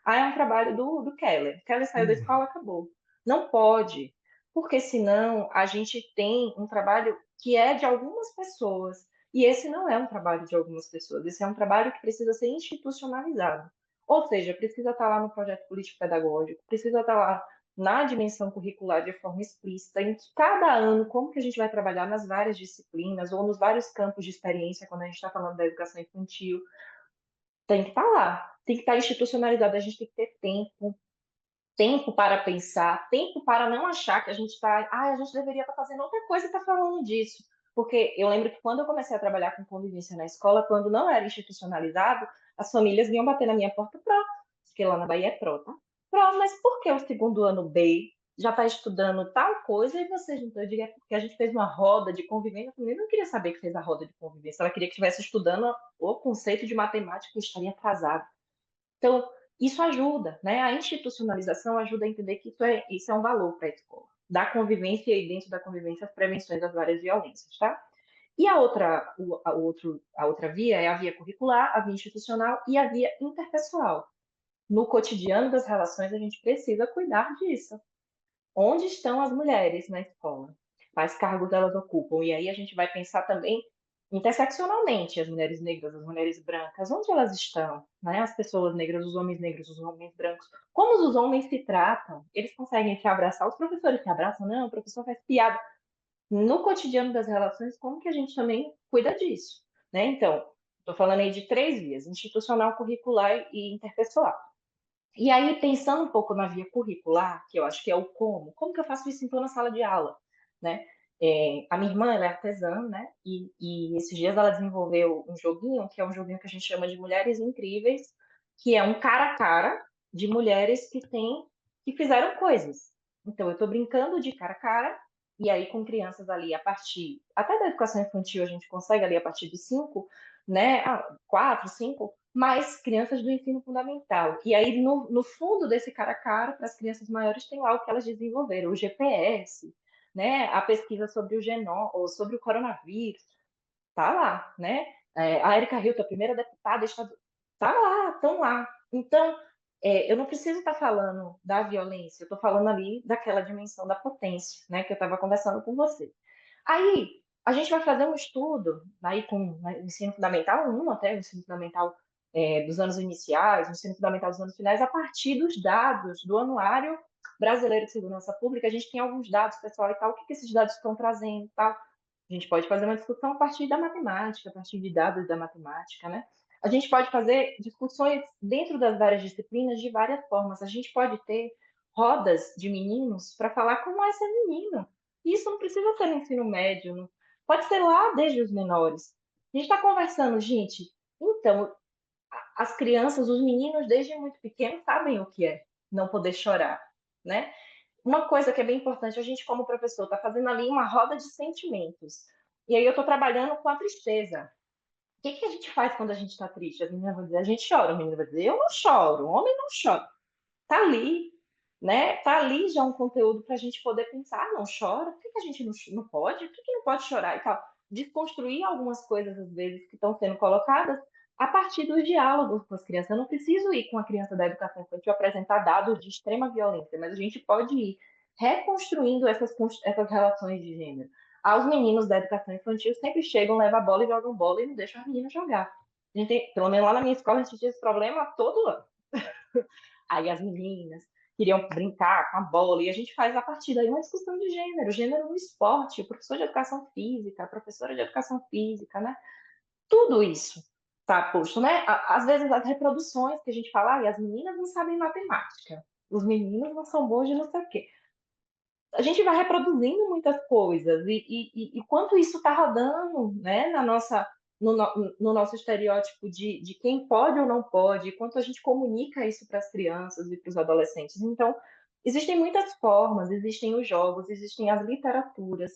É um trabalho do Keller, Keller saiu da Uhum. escola, acabou. Não pode, porque senão a gente tem um trabalho que é de algumas pessoas, e esse não é um trabalho de algumas pessoas, esse é um trabalho que precisa ser institucionalizado. Ou seja, precisa estar lá no projeto político-pedagógico, precisa estar lá na dimensão curricular de forma explícita, em que cada ano, como que a gente vai trabalhar nas várias disciplinas ou nos vários campos de experiência, quando a gente está falando da educação infantil, tem que estar lá, tem que estar institucionalizado, a gente tem que ter tempo, tempo para pensar, tempo para não achar que a gente está, a gente deveria estar fazendo outra coisa e estar falando disso. Porque eu lembro que quando eu comecei a trabalhar com convivência na escola, quando não era institucionalizado, as famílias vinham bater na minha porta, porque lá na Bahia é pró, tá? Pró, mas por que o segundo ano B já está estudando tal coisa e vocês não estão? Eu digo, é porque a gente fez uma roda de convivência. A família não queria saber que fez a roda de convivência, ela queria que estivesse estudando o conceito de matemática que estaria atrasado. Então, isso ajuda, né? A institucionalização ajuda a entender que isso é um valor para a escola. Da convivência e dentro da convivência, as prevenções das várias violências, tá? E a outra via é a via curricular, a via institucional e a via interpessoal. No cotidiano das relações, a gente precisa cuidar disso. Onde estão as mulheres na escola? Quais cargos elas ocupam? E aí a gente vai pensar também interseccionalmente, as mulheres negras, as mulheres brancas, onde elas estão, né? As pessoas negras, os homens brancos, como os homens se tratam? Eles conseguem se abraçar? Os professores se abraçam? Não, o professor faz piada. No cotidiano das relações, como que a gente também cuida disso, né? Então, estou falando aí de 3 vias: institucional, curricular e interpessoal. E aí, pensando um pouco na via curricular, que eu acho que é o como que eu faço isso então na sala de aula, né? A minha irmã, ela é artesã, né? E esses dias ela desenvolveu um joguinho, que é um joguinho que a gente chama de Mulheres Incríveis, que é um cara a cara de mulheres que fizeram coisas. Então, eu estou brincando de cara a cara, e aí com crianças ali a partir, até da educação infantil a gente consegue ali a partir de 5, né? 4, 5, mais crianças do ensino fundamental. E aí, no fundo desse cara a cara, para as crianças maiores, tem lá o que elas desenvolveram, o GPS, né? A pesquisa sobre o genoma, ou sobre o coronavírus, tá lá, né? A Erika Hilton, a primeira deputada estadual, tá lá, estão lá. Então, eu não preciso estar falando da violência, eu estou falando ali daquela dimensão da potência, né? Que eu estava conversando com você. Aí, a gente vai fazer um estudo, aí com o ensino fundamental 1 até o ensino fundamental dos anos iniciais, o ensino fundamental dos anos finais, a partir dos dados do Anuário Brasileiro de Segurança Pública. A gente tem alguns dados, pessoal, e tal, o que esses dados estão trazendo e tal. A gente pode fazer uma discussão a partir da matemática, a partir de dados da matemática, né? A gente pode fazer discussões dentro das várias disciplinas de várias formas. A gente pode ter rodas de meninos para falar como é ser menino. Isso não precisa ser no ensino médio, não. Pode ser lá desde os menores. A gente está conversando, gente. Então, as crianças, os meninos, desde muito pequenos, sabem o que é não poder chorar, né? Uma coisa que é bem importante, a gente, como professor, está fazendo ali uma roda de sentimentos. E aí eu estou trabalhando com a tristeza. O que a gente faz quando a gente está triste? As meninas vão dizer, a gente chora. O menino vai dizer, eu não choro. O homem não chora. Tá ali, né? Tá ali já um conteúdo para a gente poder pensar, não chora, por que a gente não pode? Por que não pode chorar e tal? Desconstruir algumas coisas, às vezes, que estão sendo colocadas a partir dos diálogos com as crianças. Eu não preciso ir com a criança da educação infantil apresentar dados de extrema violência, mas a gente pode ir reconstruindo essas relações de gênero. Os meninos da educação infantil sempre chegam, levam a bola e jogam bola e não deixam as meninas jogar. A gente tem, pelo menos lá na minha escola, a gente tinha esse problema todo ano. Aí as meninas queriam brincar com a bola, e a gente faz a partir daí uma discussão de gênero no esporte, o professor de educação física, a professora de educação física, né? Tudo isso tá posto, né? Às vezes as reproduções que a gente fala, as meninas não sabem matemática, os meninos não são bons de não sei o quê. A gente vai reproduzindo muitas coisas, e quanto isso está rodando, né, no nosso estereótipo de quem pode ou não pode, quanto a gente comunica isso para as crianças e para os adolescentes. Então, existem muitas formas, existem os jogos, existem as literaturas,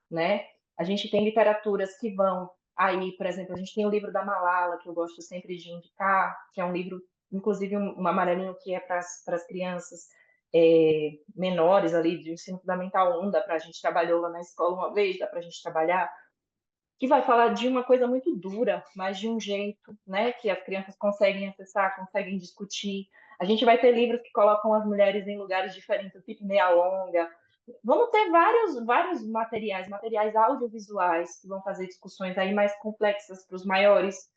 né? A gente tem literaturas que vão aí, por exemplo, a gente tem o livro da Malala, que eu gosto sempre de indicar, que é um livro, inclusive um amarelinho que é para as crianças menores ali, de ensino fundamental 1, a gente trabalhou lá na escola uma vez, dá para a gente trabalhar, que vai falar de uma coisa muito dura, mas de um jeito, né, que as crianças conseguem acessar, conseguem discutir. A gente vai ter livros que colocam as mulheres em lugares diferentes, tipo meia longa. Vamos ter vários materiais audiovisuais que vão fazer discussões aí mais complexas para os maiores,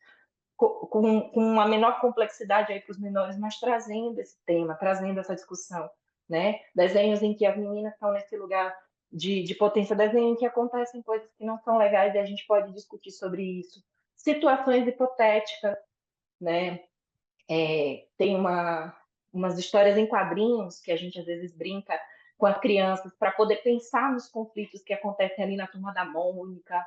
com uma menor complexidade aí para os menores, mas trazendo esse tema, trazendo essa discussão, né? Desenhos em que as meninas estão nesse lugar de potência, desenho em que acontecem coisas que não são legais e a gente pode discutir sobre isso. Situações hipotéticas, né? Tem uma umas histórias em quadrinhos que a gente às vezes brinca com as crianças para poder pensar nos conflitos que acontecem ali na Turma da Mônica,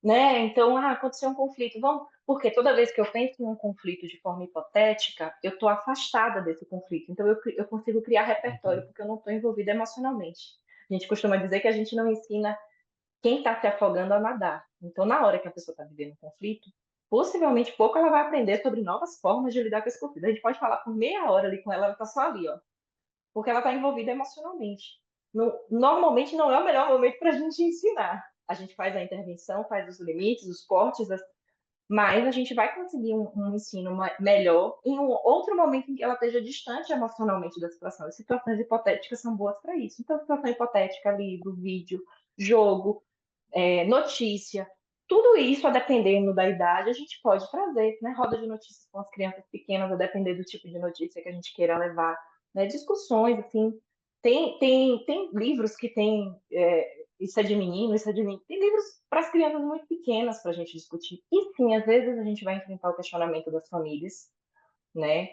né? Então, aconteceu um conflito, vamos, porque toda vez que eu penso em um conflito de forma hipotética, eu estou afastada desse conflito. Então, eu consigo criar repertório Uhum. porque eu não estou envolvida emocionalmente. A gente costuma dizer que a gente não ensina quem está se afogando a nadar. Então, na hora que a pessoa está vivendo um conflito, possivelmente pouco ela vai aprender sobre novas formas de lidar com esse conflito. A gente pode falar por meia hora ali com ela, ela está só ali, ó, porque ela está envolvida emocionalmente. Normalmente não é o melhor momento para a gente ensinar. A gente faz a intervenção, faz os limites, os cortes, mas a gente vai conseguir um ensino melhor em um outro momento em que ela esteja distante emocionalmente da situação. As situações hipotéticas são boas para isso. Então, situação hipotética, livro, vídeo, jogo, notícia, tudo isso, a dependendo da idade, a gente pode trazer, né? Roda de notícias com as crianças pequenas, a depender do tipo de notícia que a gente queira levar, né? Discussões, assim. Tem livros que tem isso é de menino, isso é de menino. Tem livros para as crianças muito pequenas para a gente discutir. E sim, às vezes a gente vai enfrentar o questionamento das famílias, né?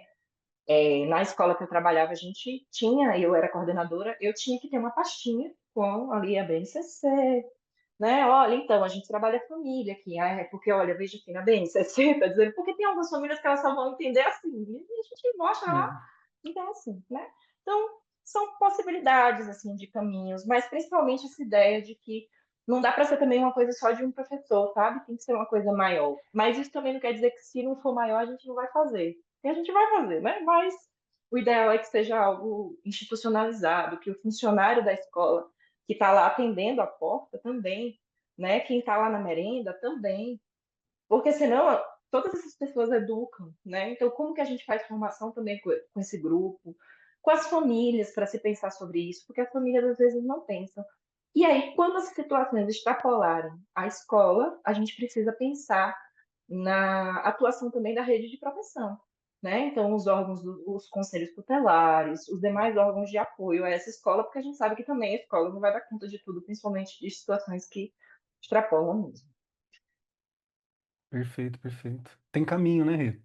Na escola que eu trabalhava, a gente tinha, eu era coordenadora, eu tinha que ter uma pastinha com ali a BNCC, né? Olha, então, a gente trabalha a família aqui, porque, olha, veja aqui na BNCC, tá dizendo, porque tem algumas famílias que elas só vão entender assim, e a gente mostra lá, É. então, assim, né? Então, são possibilidades, assim, de caminhos, mas principalmente essa ideia de que não dá para ser também uma coisa só de um professor, sabe? Tem que ser uma coisa maior. Mas isso também não quer dizer que se não for maior, a gente não vai fazer. E a gente vai fazer, né? Mas o ideal é que seja algo institucionalizado, que o funcionário da escola que está lá atendendo a porta também, né? Quem está lá na merenda também, porque senão todas essas pessoas educam, né? Então, como que a gente faz formação também com esse grupo, com as famílias para se pensar sobre isso? Porque as famílias às vezes não pensam. E aí, quando as situações extrapolarem a escola, a gente precisa pensar na atuação também da rede de proteção, né? Então, os órgãos, os conselhos tutelares, os demais órgãos de apoio a essa escola, porque a gente sabe que também a escola não vai dar conta de tudo, principalmente de situações que extrapolam mesmo. Perfeito, perfeito. Tem caminho, né, Rê?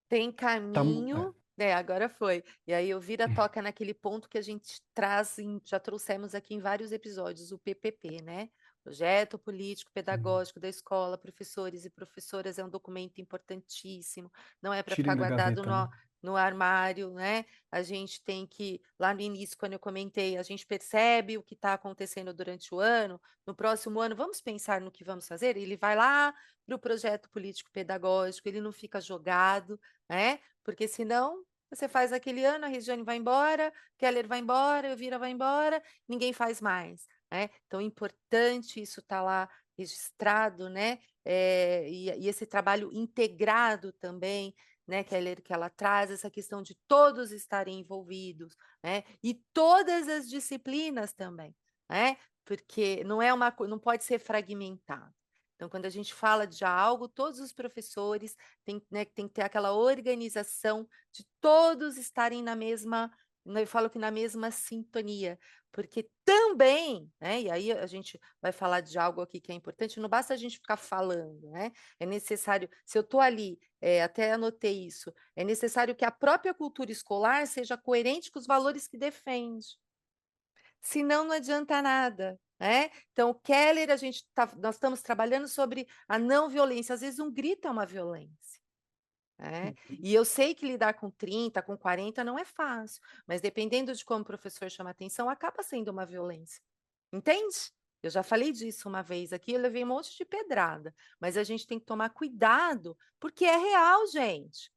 Tem Tá, caminho, agora foi. E aí o Vira toca naquele ponto que a gente traz, já trouxemos aqui em vários episódios, o PPP, né? Projeto Político sim. Pedagógico da Escola, professores e professoras, é um documento importantíssimo, não é para ficar Tirem da guardado gaveta, né? no armário, né? A gente tem que, lá no início, quando eu comentei, a gente percebe o que está acontecendo durante o ano, no próximo ano, vamos pensar no que vamos fazer? Ele vai lá para o projeto político pedagógico, ele não fica jogado, né? Porque senão você faz aquele ano, a Regiane vai embora, Keller vai embora, Elvira vai embora, ninguém faz mais, né? Então, é importante isso estar lá registrado, né? E esse trabalho integrado também, né, Keller, que ela traz essa questão de todos estarem envolvidos, né? E todas as disciplinas também, né? Porque não pode ser fragmentado. Então, quando a gente fala de algo, todos os professores tem que ter aquela organização de todos estarem na mesma, eu falo que na mesma sintonia, porque também, né, e aí a gente vai falar de algo aqui que é importante, não basta a gente ficar falando, né? É necessário, se eu estou ali, até anotei isso, é necessário que a própria cultura escolar seja coerente com os valores que defende. Senão não adianta nada, né? Então, o Keller, nós estamos trabalhando sobre a não violência. Às vezes, um grito é uma violência, né? E eu sei que lidar com 30, com 40 não é fácil, mas dependendo de como o professor chama atenção, acaba sendo uma violência. Entende? Eu já falei disso uma vez aqui, eu levei um monte de pedrada, mas a gente tem que tomar cuidado, porque é real, gente.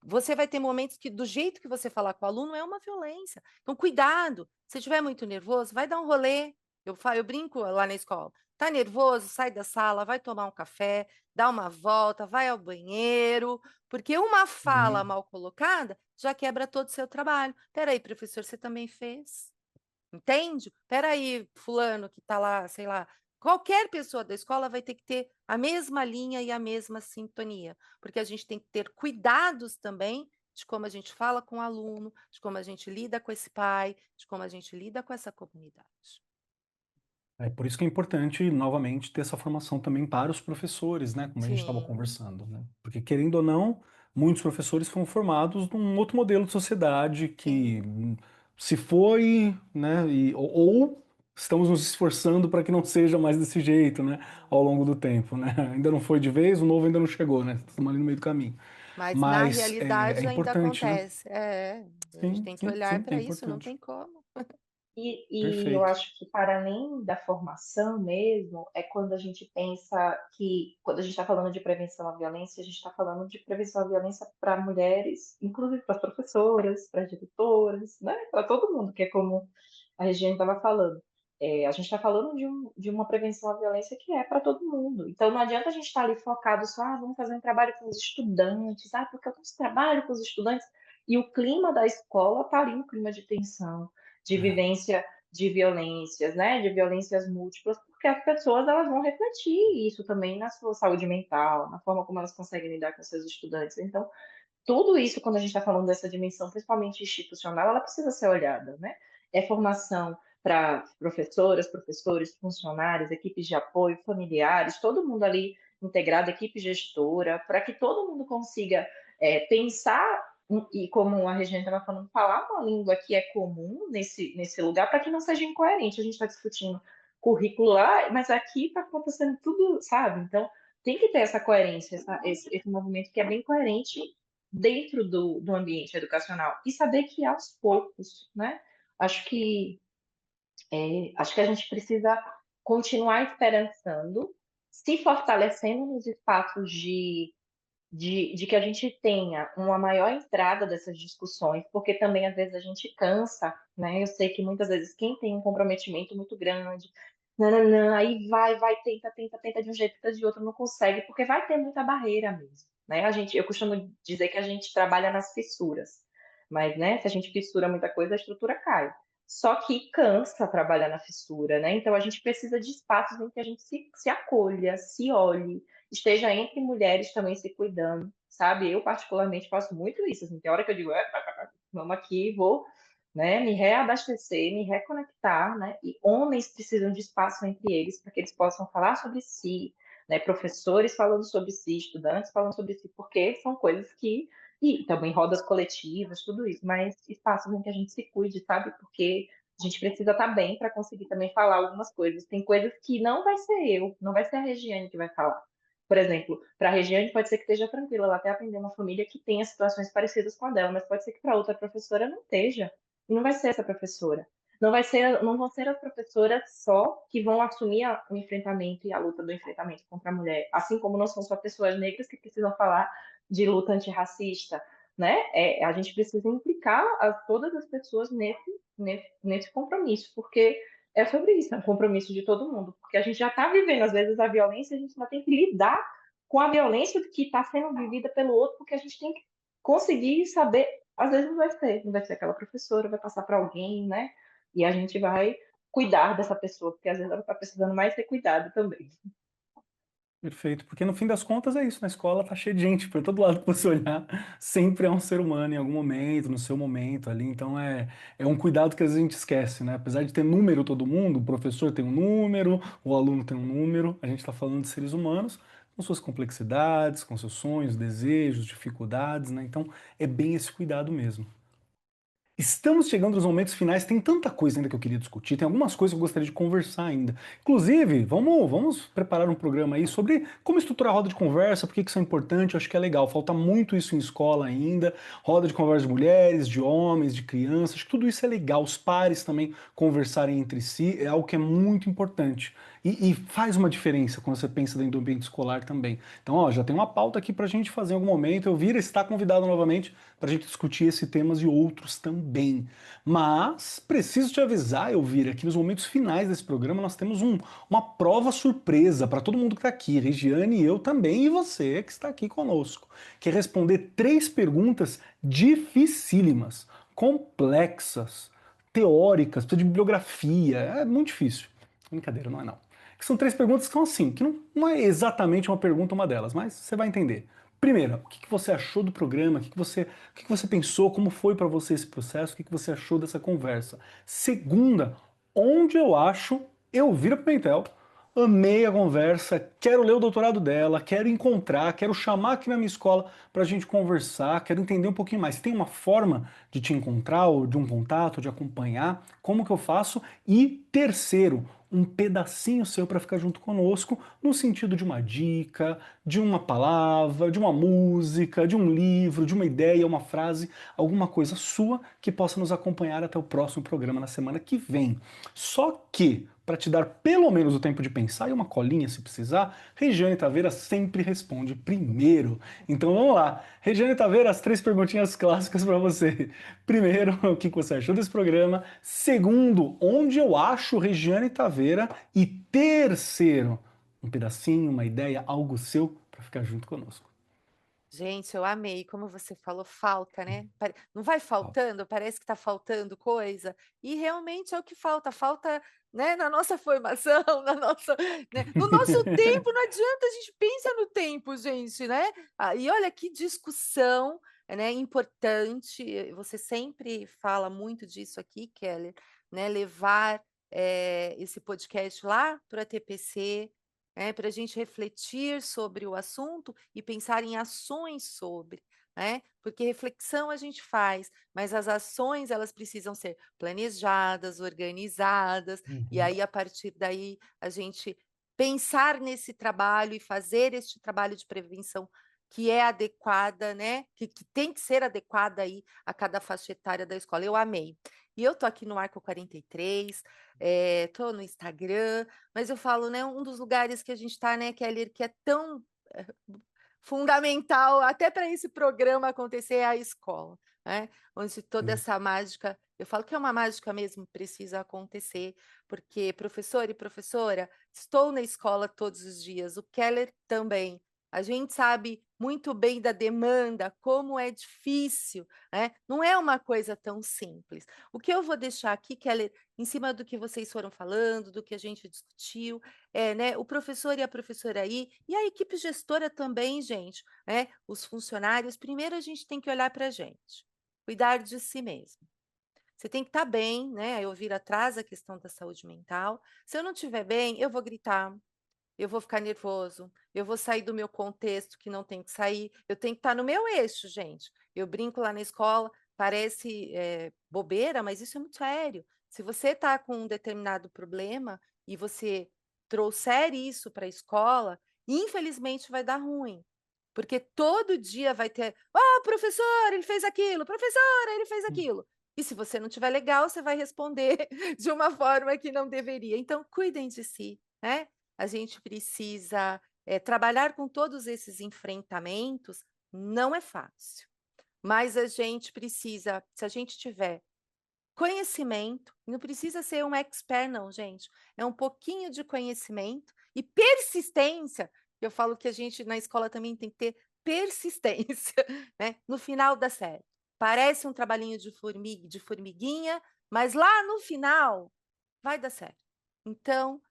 Você vai ter momentos que, do jeito que você falar com o aluno, é uma violência. Então, cuidado. Se estiver muito nervoso, vai dar um rolê. Eu brinco lá na escola. Tá nervoso? Sai da sala, vai tomar um café, dá uma volta, vai ao banheiro, porque uma fala Sim. mal colocada já quebra todo o seu trabalho. Peraí, professor, você também fez? Entende? Espera aí, fulano que está lá, sei lá, qualquer pessoa da escola vai ter que ter a mesma linha e a mesma sintonia, porque a gente tem que ter cuidados também de como a gente fala com o aluno, de como a gente lida com esse pai, de como a gente lida com essa comunidade. É por isso que é importante, novamente, ter essa formação também para os professores, né? Como a gente estava Sim, conversando, né? Porque, querendo ou não, muitos professores foram formados num outro modelo de sociedade Sim. que se foi, né, ou estamos nos esforçando para que não seja mais desse jeito, né, ao longo do tempo, né? Ainda não foi de vez, o novo ainda não chegou, né? Estamos ali no meio do caminho. Mas na Mas é realidade ainda importante, né? acontece. A gente Sim, tem que sim, olhar sim, é para isso, não importante. tem como. E eu Perfeito. acho que para além da formação mesmo, é quando a gente pensa que, quando a gente está falando de prevenção à violência, a gente está falando de prevenção à violência para mulheres, inclusive para as professoras, para as diretoras, né? Para todo mundo, que é como a Regiane estava falando. A gente está falando de uma prevenção à violência que é para todo mundo. Então não adianta a gente estar ali focado só, vamos fazer um trabalho com os estudantes, porque eu faço trabalho com os estudantes, e o clima da escola está ali, um clima de tensão, de É, vivência de violências, né, de violências múltiplas, porque as pessoas elas vão refletir isso também na sua saúde mental, na forma como elas conseguem lidar com seus estudantes. Então, tudo isso, quando a gente está falando dessa dimensão, principalmente institucional, ela precisa ser olhada, né? É formação para professoras, professores, funcionários, equipes de apoio, familiares, todo mundo ali integrado, equipe gestora, para que todo mundo consiga pensar e, como a Regina estava falando, falar uma língua que é comum nesse lugar, para que não seja incoerente. A gente está discutindo currículo lá, mas aqui está acontecendo tudo, sabe? Então, tem que ter essa coerência, esse movimento que é bem coerente dentro do ambiente educacional e saber que aos poucos, né? Acho que acho que a gente precisa continuar esperançando, se fortalecendo nos espaços de que a gente tenha uma maior entrada dessas discussões, porque também às vezes a gente cansa, né? Eu sei que muitas vezes quem tem um comprometimento muito grande, nananã, aí vai, tenta de um jeito, tenta de outro, não consegue, porque vai ter muita barreira mesmo, né? Eu costumo dizer que a gente trabalha nas fissuras, mas, né, se a gente fissura muita coisa, a estrutura cai. Só que cansa trabalhar na fissura, né? Então a gente precisa de espaços em que a gente se acolha, se olhe, esteja entre mulheres também se cuidando, sabe? Eu, particularmente, faço muito isso. Assim, tem hora que eu digo, vamos aqui, vou, né, me reabastecer, me reconectar, né? E homens precisam de espaço entre eles para que eles possam falar sobre si, né? Professores falando sobre si, estudantes falando sobre si, porque são coisas que. E também rodas coletivas, tudo isso, mas espaços em que a gente se cuide, sabe? Porque a gente precisa estar bem para conseguir também falar algumas coisas. Tem coisas que não vai ser eu, não vai ser a Regiane que vai falar. Por exemplo, para a Regiane pode ser que esteja tranquila, ela até atender uma família que tenha situações parecidas com a dela, mas pode ser que para outra professora não esteja. E não vai ser essa professora. Não vão ser as professoras só que vão assumir o enfrentamento e a luta do enfrentamento contra a mulher, assim como não são só pessoas negras que precisam falar de luta antirracista, né? A gente precisa implicar todas as pessoas nesse compromisso, porque é sobre isso, é um compromisso de todo mundo, porque a gente já está vivendo, às vezes, a violência, a gente ainda tem que lidar com a violência que está sendo vivida pelo outro, porque a gente tem que conseguir saber, às vezes não vai ser aquela professora, vai passar para alguém, né? E a gente vai cuidar dessa pessoa, porque às vezes ela está precisando mais ser cuidada também. Perfeito, porque no fim das contas é isso, na escola tá cheio de gente, por todo lado que você olhar, sempre é um ser humano em algum momento, no seu momento ali, então é um cuidado que às vezes a gente esquece, né? Apesar de ter número todo mundo, o professor tem um número, o aluno tem um número, a gente está falando de seres humanos com suas complexidades, com seus sonhos, desejos, dificuldades, né? Então é bem esse cuidado mesmo. Estamos chegando nos momentos finais, tem tanta coisa ainda que eu queria discutir, tem algumas coisas que eu gostaria de conversar ainda. Inclusive, vamos preparar um programa aí sobre como estruturar a roda de conversa, por que isso é importante, eu acho que é legal. Falta muito isso em escola ainda, roda de conversa de mulheres, de homens, de crianças, acho que tudo isso é legal. Os pares também conversarem entre si é algo que é muito importante. E faz uma diferença quando você pensa dentro do ambiente escolar também. Então, ó, já tem uma pauta aqui pra gente fazer em algum momento. Elvira está convidado novamente para a gente discutir esse temas e outros também. Mas preciso te avisar, Elvira, que nos momentos finais desse programa nós temos uma prova surpresa para todo mundo que está aqui, Regiane, eu também e você que está aqui conosco, que é responder 3 perguntas dificílimas, complexas, teóricas, precisa de bibliografia, é muito difícil. Brincadeira, não é não. Que são 3 perguntas que são assim, que não é exatamente uma pergunta uma delas, mas você vai entender. Primeira, o que você achou do programa? O que você pensou? Como foi para você esse processo? O que você achou dessa conversa? Segunda, onde eu acho Elvira Pimentel amei a conversa, quero ler o doutorado dela, quero encontrar, quero chamar aqui na minha escola para a gente conversar, quero entender um pouquinho mais. Tem uma forma de te encontrar, ou de um contato, de acompanhar? Como que eu faço? E terceiro, um pedacinho seu para ficar junto conosco, no sentido de uma dica, de uma palavra, de uma música, de um livro, de uma ideia, uma frase, alguma coisa sua que possa nos acompanhar até o próximo programa na semana que vem. Só que, para te dar pelo menos o tempo de pensar e uma colinha se precisar, Regiane Taveira sempre responde primeiro. Então vamos lá. Regiane Taveira, as 3 perguntinhas clássicas para você. Primeiro, o que você achou desse programa? Segundo, onde eu acho Regiane Taveira? E terceiro, um pedacinho, uma ideia, algo seu para ficar junto conosco. Gente, eu amei, como você falou, falta, né? Não vai faltando, parece que está faltando coisa, e realmente é o que falta, falta, né, na nossa formação, na nossa, né, no nosso tempo, não adianta, a gente pensa no tempo, gente, né? E olha que discussão, né, importante, você sempre fala muito disso aqui, Keller, né? Levar esse podcast lá para a TPC, para a gente refletir sobre o assunto e pensar em ações sobre, né? Porque reflexão a gente faz, mas as ações elas precisam ser planejadas, organizadas, e Uhum. aí a partir daí a gente pensar nesse trabalho e fazer este trabalho de prevenção que é adequada, né? Que tem que ser adequada aí a cada faixa etária da escola. Eu amei. E eu tô aqui no Arco 43, tô no Instagram, mas eu falo, né, um dos lugares que a gente está, né, Kelly, que é tão eh, fundamental até para esse programa acontecer é a escola, né? Onde toda Sim. essa mágica, eu falo que é uma mágica mesmo, precisa acontecer, porque professor e professora, estou na escola todos os dias, o Keller também. A gente sabe muito bem da demanda, como é difícil, né? Não é uma coisa tão simples. O que eu vou deixar aqui, Keller, em cima do que vocês foram falando, do que a gente discutiu, né, o professor e a professora aí, e a equipe gestora também, gente, né, os funcionários, primeiro a gente tem que olhar para a gente, cuidar de si mesmo. Você tem que estar bem, né? Eu vir atrás a questão da saúde mental. Se eu não estiver bem, eu vou gritar, eu vou ficar nervoso, eu vou sair do meu contexto que não tem que sair, eu tenho que estar no meu eixo, gente. Eu brinco lá na escola, parece bobeira, mas isso é muito sério. Se você está com um determinado problema e você trouxer isso para a escola, infelizmente vai dar ruim. Porque todo dia vai ter, oh, professor, ele fez aquilo, professora, ele fez aquilo. E se você não tiver legal, você vai responder de uma forma que não deveria. Então, cuidem de si, né? A gente precisa trabalhar com todos esses enfrentamentos, não é fácil, mas a gente precisa, se a gente tiver conhecimento, não precisa ser um expert, não, gente, é um pouquinho de conhecimento e persistência. Eu falo que a gente na escola também tem que ter persistência, né? No final dá certo. Parece um trabalhinho de formiguinha, mas lá no final vai dar certo. Então,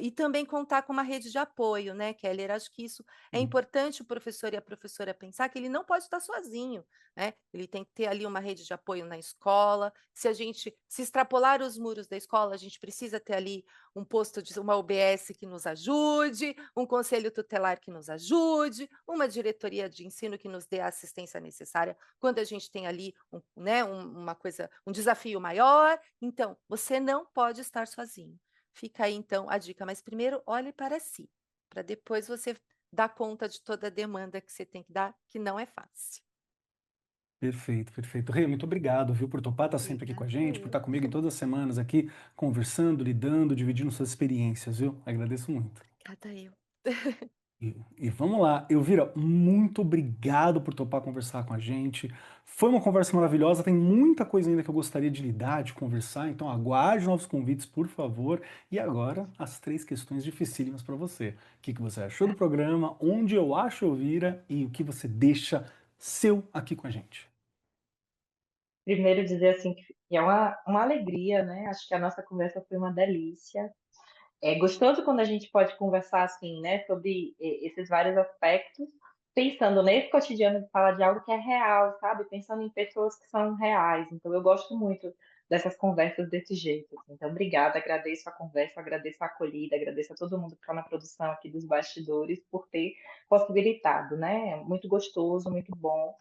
e também contar com uma rede de apoio, né, Keller? Acho que isso é Sim. importante o professor e a professora pensar que ele não pode estar sozinho, né? Ele tem que ter ali uma rede de apoio na escola. Se a gente se extrapolar os muros da escola, a gente precisa ter ali um posto de uma UBS que nos ajude, um conselho tutelar que nos ajude, uma diretoria de ensino que nos dê a assistência necessária quando a gente tem ali uma coisa, um desafio maior. Então, você não pode estar sozinho. Fica aí, então, a dica. Mas primeiro, olhe para si, para depois você dar conta de toda a demanda que você tem que dar, que não é fácil. Perfeito, perfeito. Rei, muito obrigado, viu, por topar estar sempre aqui com a Obrigada gente, por eu. estar comigo em todas as semanas aqui, conversando, lidando, dividindo suas experiências, viu? Agradeço muito. Obrigada eu. E vamos lá, Elvira, muito obrigado por topar conversar com a gente. Foi uma conversa maravilhosa, tem muita coisa ainda que eu gostaria de lidar, de conversar, então aguarde novos convites, por favor. E agora, as 3 questões dificílimas para você. O que você achou do programa, onde eu acho Elvira e o que você deixa seu aqui com a gente? Primeiro dizer assim que é uma alegria, né? Acho que a nossa conversa foi uma delícia. É gostoso quando a gente pode conversar assim, né, sobre esses vários aspectos, pensando nesse cotidiano de falar de algo que é real, sabe? Pensando em pessoas que são reais. Então, eu gosto muito dessas conversas desse jeito. Assim. Então, obrigada, agradeço a conversa, agradeço a acolhida, agradeço a todo mundo que está na produção aqui dos bastidores por ter possibilitado, né? Muito gostoso, muito bom.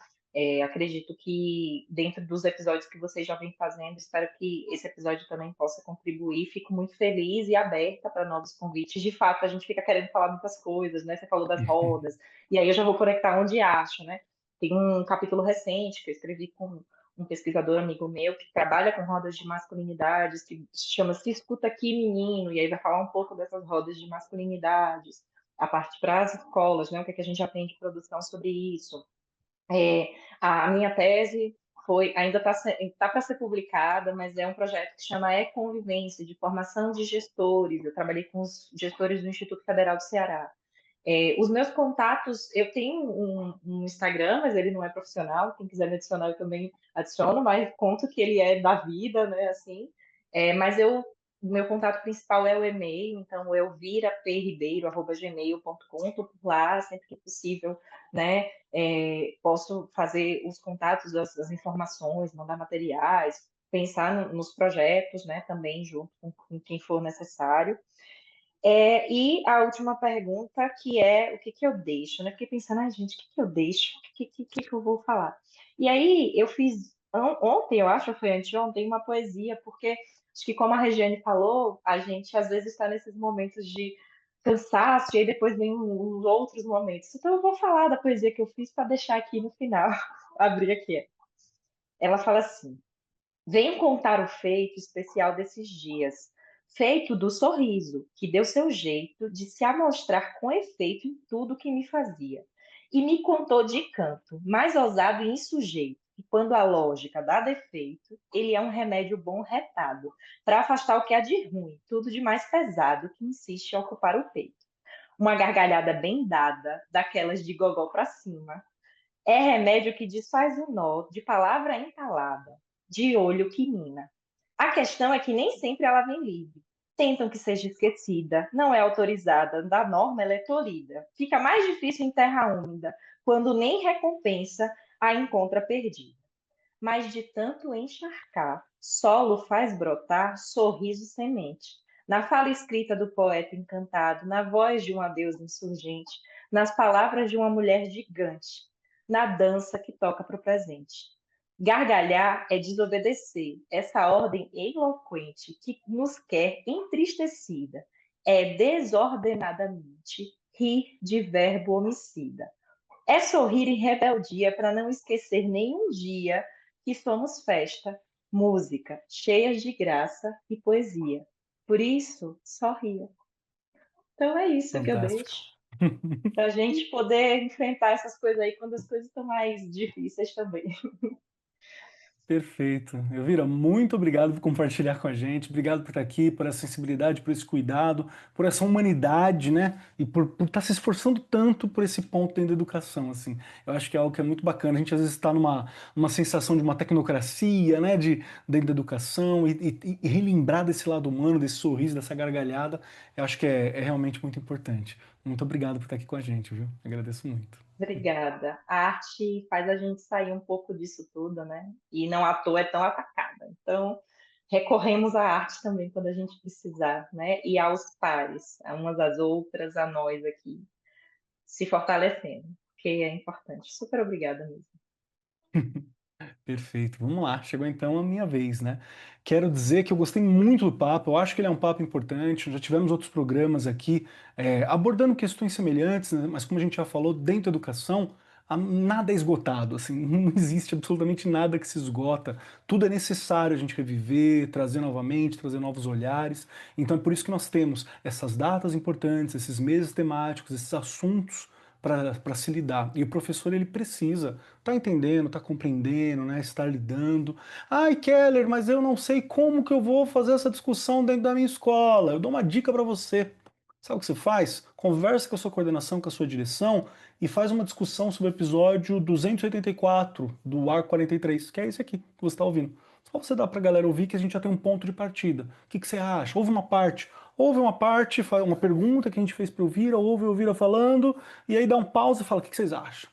Acredito que dentro dos episódios que vocês já vêm fazendo, espero que esse episódio também possa contribuir. Fico muito feliz e aberta para novos convites. De fato, a gente fica querendo falar muitas coisas, né? Você falou das rodas, e aí eu já vou conectar onde acho, né? Tem um capítulo recente que eu escrevi com um pesquisador amigo meu que trabalha com rodas de masculinidades, que chama Se Escuta Aqui, Menino, e aí vai falar um pouco dessas rodas de masculinidades, a parte para as escolas, né? O que, é que a gente aprende de produção sobre isso. A minha tese ainda está para ser publicada, mas é um projeto que chama E-Convivência, de formação de gestores. Eu trabalhei com os gestores do Instituto Federal do Ceará. Os meus contatos, eu tenho um Instagram, mas ele não é profissional. Quem quiser me adicionar, eu também adiciono, mas conto que ele é da vida, né? Assim, mas o meu contato principal é o e-mail, então é elvirapribeiro@gmail.com. Estou por lá sempre que possível, né? Posso fazer os contatos das informações, mandar materiais, pensar nos projetos, né? Também junto com quem for necessário. E a última pergunta, que é o que que eu deixo, né? Fiquei pensando, ai, gente, o que que eu deixo? O que que eu vou falar? E aí eu fiz ontem, eu acho, ou foi anteontem, uma poesia, porque acho que como a Regiane falou, a gente às vezes está nesses momentos de cansaço, e aí depois vem uns outros momentos. Então eu vou falar da poesia que eu fiz para deixar aqui no final. Abrir aqui. Ela fala assim: venho contar o feito especial desses dias, feito do sorriso, que deu seu jeito de se amostrar com efeito em tudo que me fazia. E me contou de canto, mais ousado e insujeito, que quando a lógica dá defeito, ele é um remédio bom retado, para afastar o que há de ruim, tudo de mais pesado que insiste em ocupar o peito. Uma gargalhada bem dada, daquelas de gogó para cima, é remédio que desfaz o nó de palavra entalada, de olho que mina. A questão é que nem sempre ela vem livre. Tentam que seja esquecida, não é autorizada, da norma ela é tolhida. Fica mais difícil em terra úmida, quando nem recompensa a encontra perdida. Mas de tanto encharcar, solo faz brotar sorriso semente. Na fala escrita do poeta encantado, na voz de um adeus insurgente, nas palavras de uma mulher gigante, na dança que toca para o presente. Gargalhar é desobedecer essa ordem eloquente que nos quer entristecida. É desordenadamente rir de verbo homicida. É sorrir em rebeldia para não esquecer nenhum dia que somos festa, música, cheias de graça e poesia. Por isso, sorria. Então é isso que eu Fantástico. deixo. Para a gente poder enfrentar essas coisas aí quando as coisas estão mais difíceis também. Perfeito. Elvira, muito obrigado por compartilhar com a gente, obrigado por estar aqui, por essa sensibilidade, por esse cuidado, por essa humanidade, né? E por estar se esforçando tanto por esse ponto dentro da educação, assim. Eu acho que é algo que é muito bacana. A gente às vezes está numa sensação de uma tecnocracia, né? Dentro da educação e relembrar desse lado humano, desse sorriso, dessa gargalhada, eu acho que é realmente muito importante. Muito obrigado por estar aqui com a gente, viu? Agradeço muito. Obrigada. A arte faz a gente sair um pouco disso tudo, né? E não à toa é tão atacada. Então, recorremos à arte também quando a gente precisar, né? E aos pares, a umas às outras, a nós aqui, se fortalecendo, que é importante. Super obrigada mesmo. Perfeito, vamos lá. Chegou então a minha vez, né? Quero dizer que eu gostei muito do papo, eu acho que ele é um papo importante. Já tivemos outros programas aqui abordando questões semelhantes, né? Mas como a gente já falou, dentro da educação, nada é esgotado, assim, não existe absolutamente nada que se esgota. Tudo é necessário a gente reviver, trazer novamente, trazer novos olhares. Então é por isso que nós temos essas datas importantes, esses meses temáticos, esses assuntos para se lidar. E o professor ele precisa estar entendendo, estar compreendendo, né, estar lidando. Ai, Keller, mas eu não sei como que eu vou fazer essa discussão dentro da minha escola. Eu dou uma dica para você. Sabe o que você faz? Conversa com a sua coordenação, com a sua direção e faz uma discussão sobre o episódio 284 do Arco 43, que é esse aqui que você está ouvindo. Só você dá para a galera ouvir que a gente já tem um ponto de partida. O que que você acha? Houve uma parte, uma pergunta que a gente fez para o Elvira, ouve o Elvira falando, e aí dá um pause e fala, o que que vocês acham?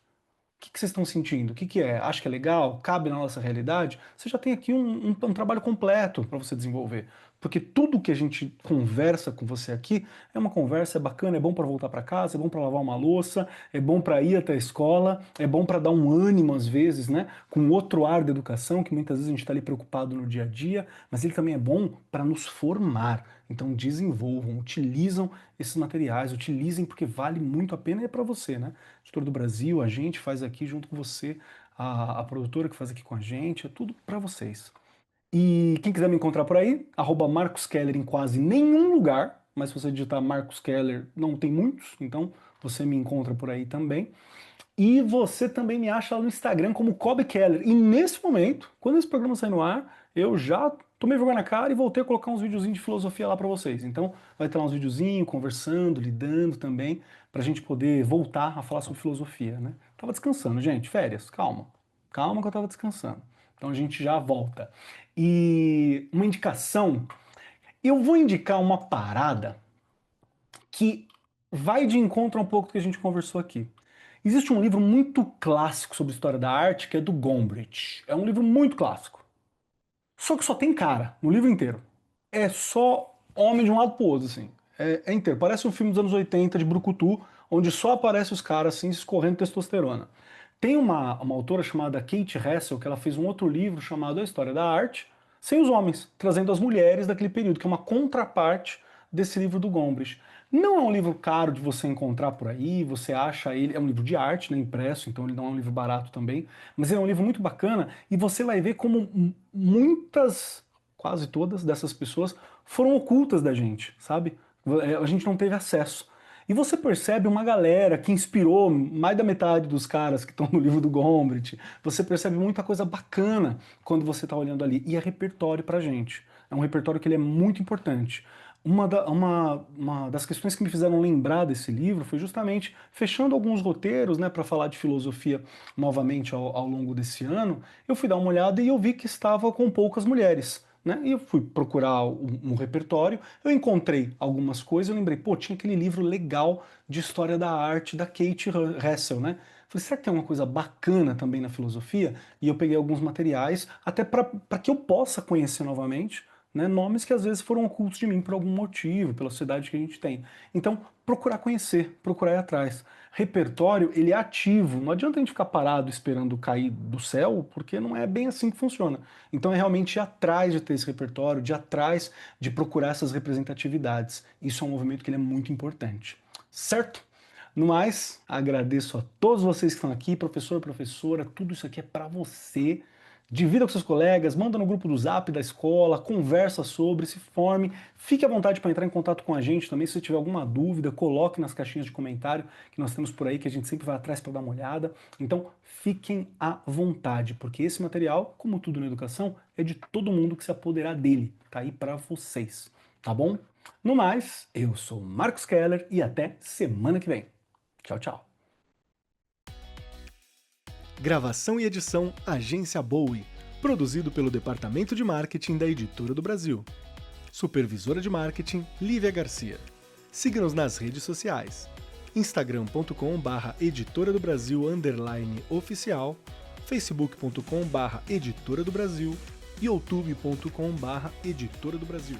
que vocês estão sentindo? O que é? Acha que é legal? Cabe na nossa realidade? Você já tem aqui um trabalho completo para você desenvolver. Porque tudo que a gente conversa com você aqui é uma conversa, é bacana, é bom para voltar para casa, é bom para lavar uma louça, é bom para ir até a escola, é bom para dar um ânimo às vezes, né? Com outro ar da educação, que muitas vezes a gente está ali preocupado no dia a dia, mas ele também é bom para nos formar. Então desenvolvam, utilizam esses materiais, utilizem porque vale muito a pena e é para você, né? Editora do Brasil, a gente faz aqui junto com você, a produtora que faz aqui com a gente, é tudo para vocês. E quem quiser me encontrar por aí, @Marcos Keller em quase nenhum lugar, mas se você digitar Marcos Keller, não tem muitos, então você me encontra por aí também. E você também me acha lá no Instagram como Kobe Keller. E nesse momento, quando esse programa sair no ar, eu já tomei vergonha na cara e voltei a colocar uns videozinhos de filosofia lá para vocês. Então vai ter lá uns videozinhos conversando, lidando também, pra gente poder voltar a falar sobre filosofia, né? Tava descansando, gente, férias, calma. Calma que eu tava descansando. Então a gente já volta. E uma indicação, eu vou indicar uma parada que vai de encontro a um pouco do que a gente conversou aqui. Existe um livro muito clássico sobre história da arte que é do Gombrich. É um livro muito clássico. Só que só tem cara no livro inteiro. É só homem de um lado pro outro, assim. É inteiro. Parece um filme dos anos 80 de Brucutu, onde só aparece os caras assim escorrendo testosterona. Tem uma autora chamada Kate Russell, que ela fez um outro livro chamado A História da Arte, sem os homens, trazendo as mulheres daquele período, que é uma contraparte desse livro do Gombrich. Não é um livro caro de você encontrar por aí, você acha ele, é um livro de arte, né, impresso, então ele não é um livro barato também, mas ele é um livro muito bacana e você vai ver como muitas, quase todas dessas pessoas foram ocultas da gente, sabe? A gente não teve acesso. E você percebe uma galera que inspirou mais da metade dos caras que estão no livro do Gombrich. Você percebe muita coisa bacana quando você está olhando ali. E é repertório pra gente. É um repertório que ele é muito importante. Uma das questões que me fizeram lembrar desse livro foi justamente fechando alguns roteiros, né, para falar de filosofia novamente ao longo desse ano. Eu fui dar uma olhada e eu vi que estava com poucas mulheres. Né? E eu fui procurar um repertório, eu encontrei algumas coisas, eu lembrei, pô, tinha aquele livro legal de história da arte da Kate Russell, né? Falei, será que tem uma coisa bacana também na filosofia? E eu peguei alguns materiais, até para que eu possa conhecer novamente, né, nomes que às vezes foram ocultos de mim por algum motivo, pela sociedade que a gente tem. Então, procurar conhecer, procurar ir atrás. Repertório, ele é ativo, não adianta a gente ficar parado esperando cair do céu, porque não é bem assim que funciona. Então é realmente ir atrás de ter esse repertório, de ir atrás de procurar essas representatividades. Isso é um movimento que ele é muito importante. Certo? No mais, agradeço a todos vocês que estão aqui, professor, professora, tudo isso aqui é para você. Divida com seus colegas, manda no grupo do Zap da escola, conversa sobre, se forme. Fique à vontade para entrar em contato com a gente também. Se você tiver alguma dúvida, coloque nas caixinhas de comentário que nós temos por aí, que a gente sempre vai atrás para dar uma olhada. Então, fiquem à vontade, porque esse material, como tudo na educação, é de todo mundo que se apoderar dele. Tá aí para vocês, tá bom? No mais, eu sou Marcos Keller e até semana que vem. Tchau, tchau. Gravação e edição Agência Bowie, produzido pelo Departamento de Marketing da Editora do Brasil. Supervisora de Marketing, Lívia Garcia. Siga-nos nas redes sociais. instagram.com/editora do Brasil _oficial, facebook.com/editora do Brasil e youtube.com/editora do Brasil.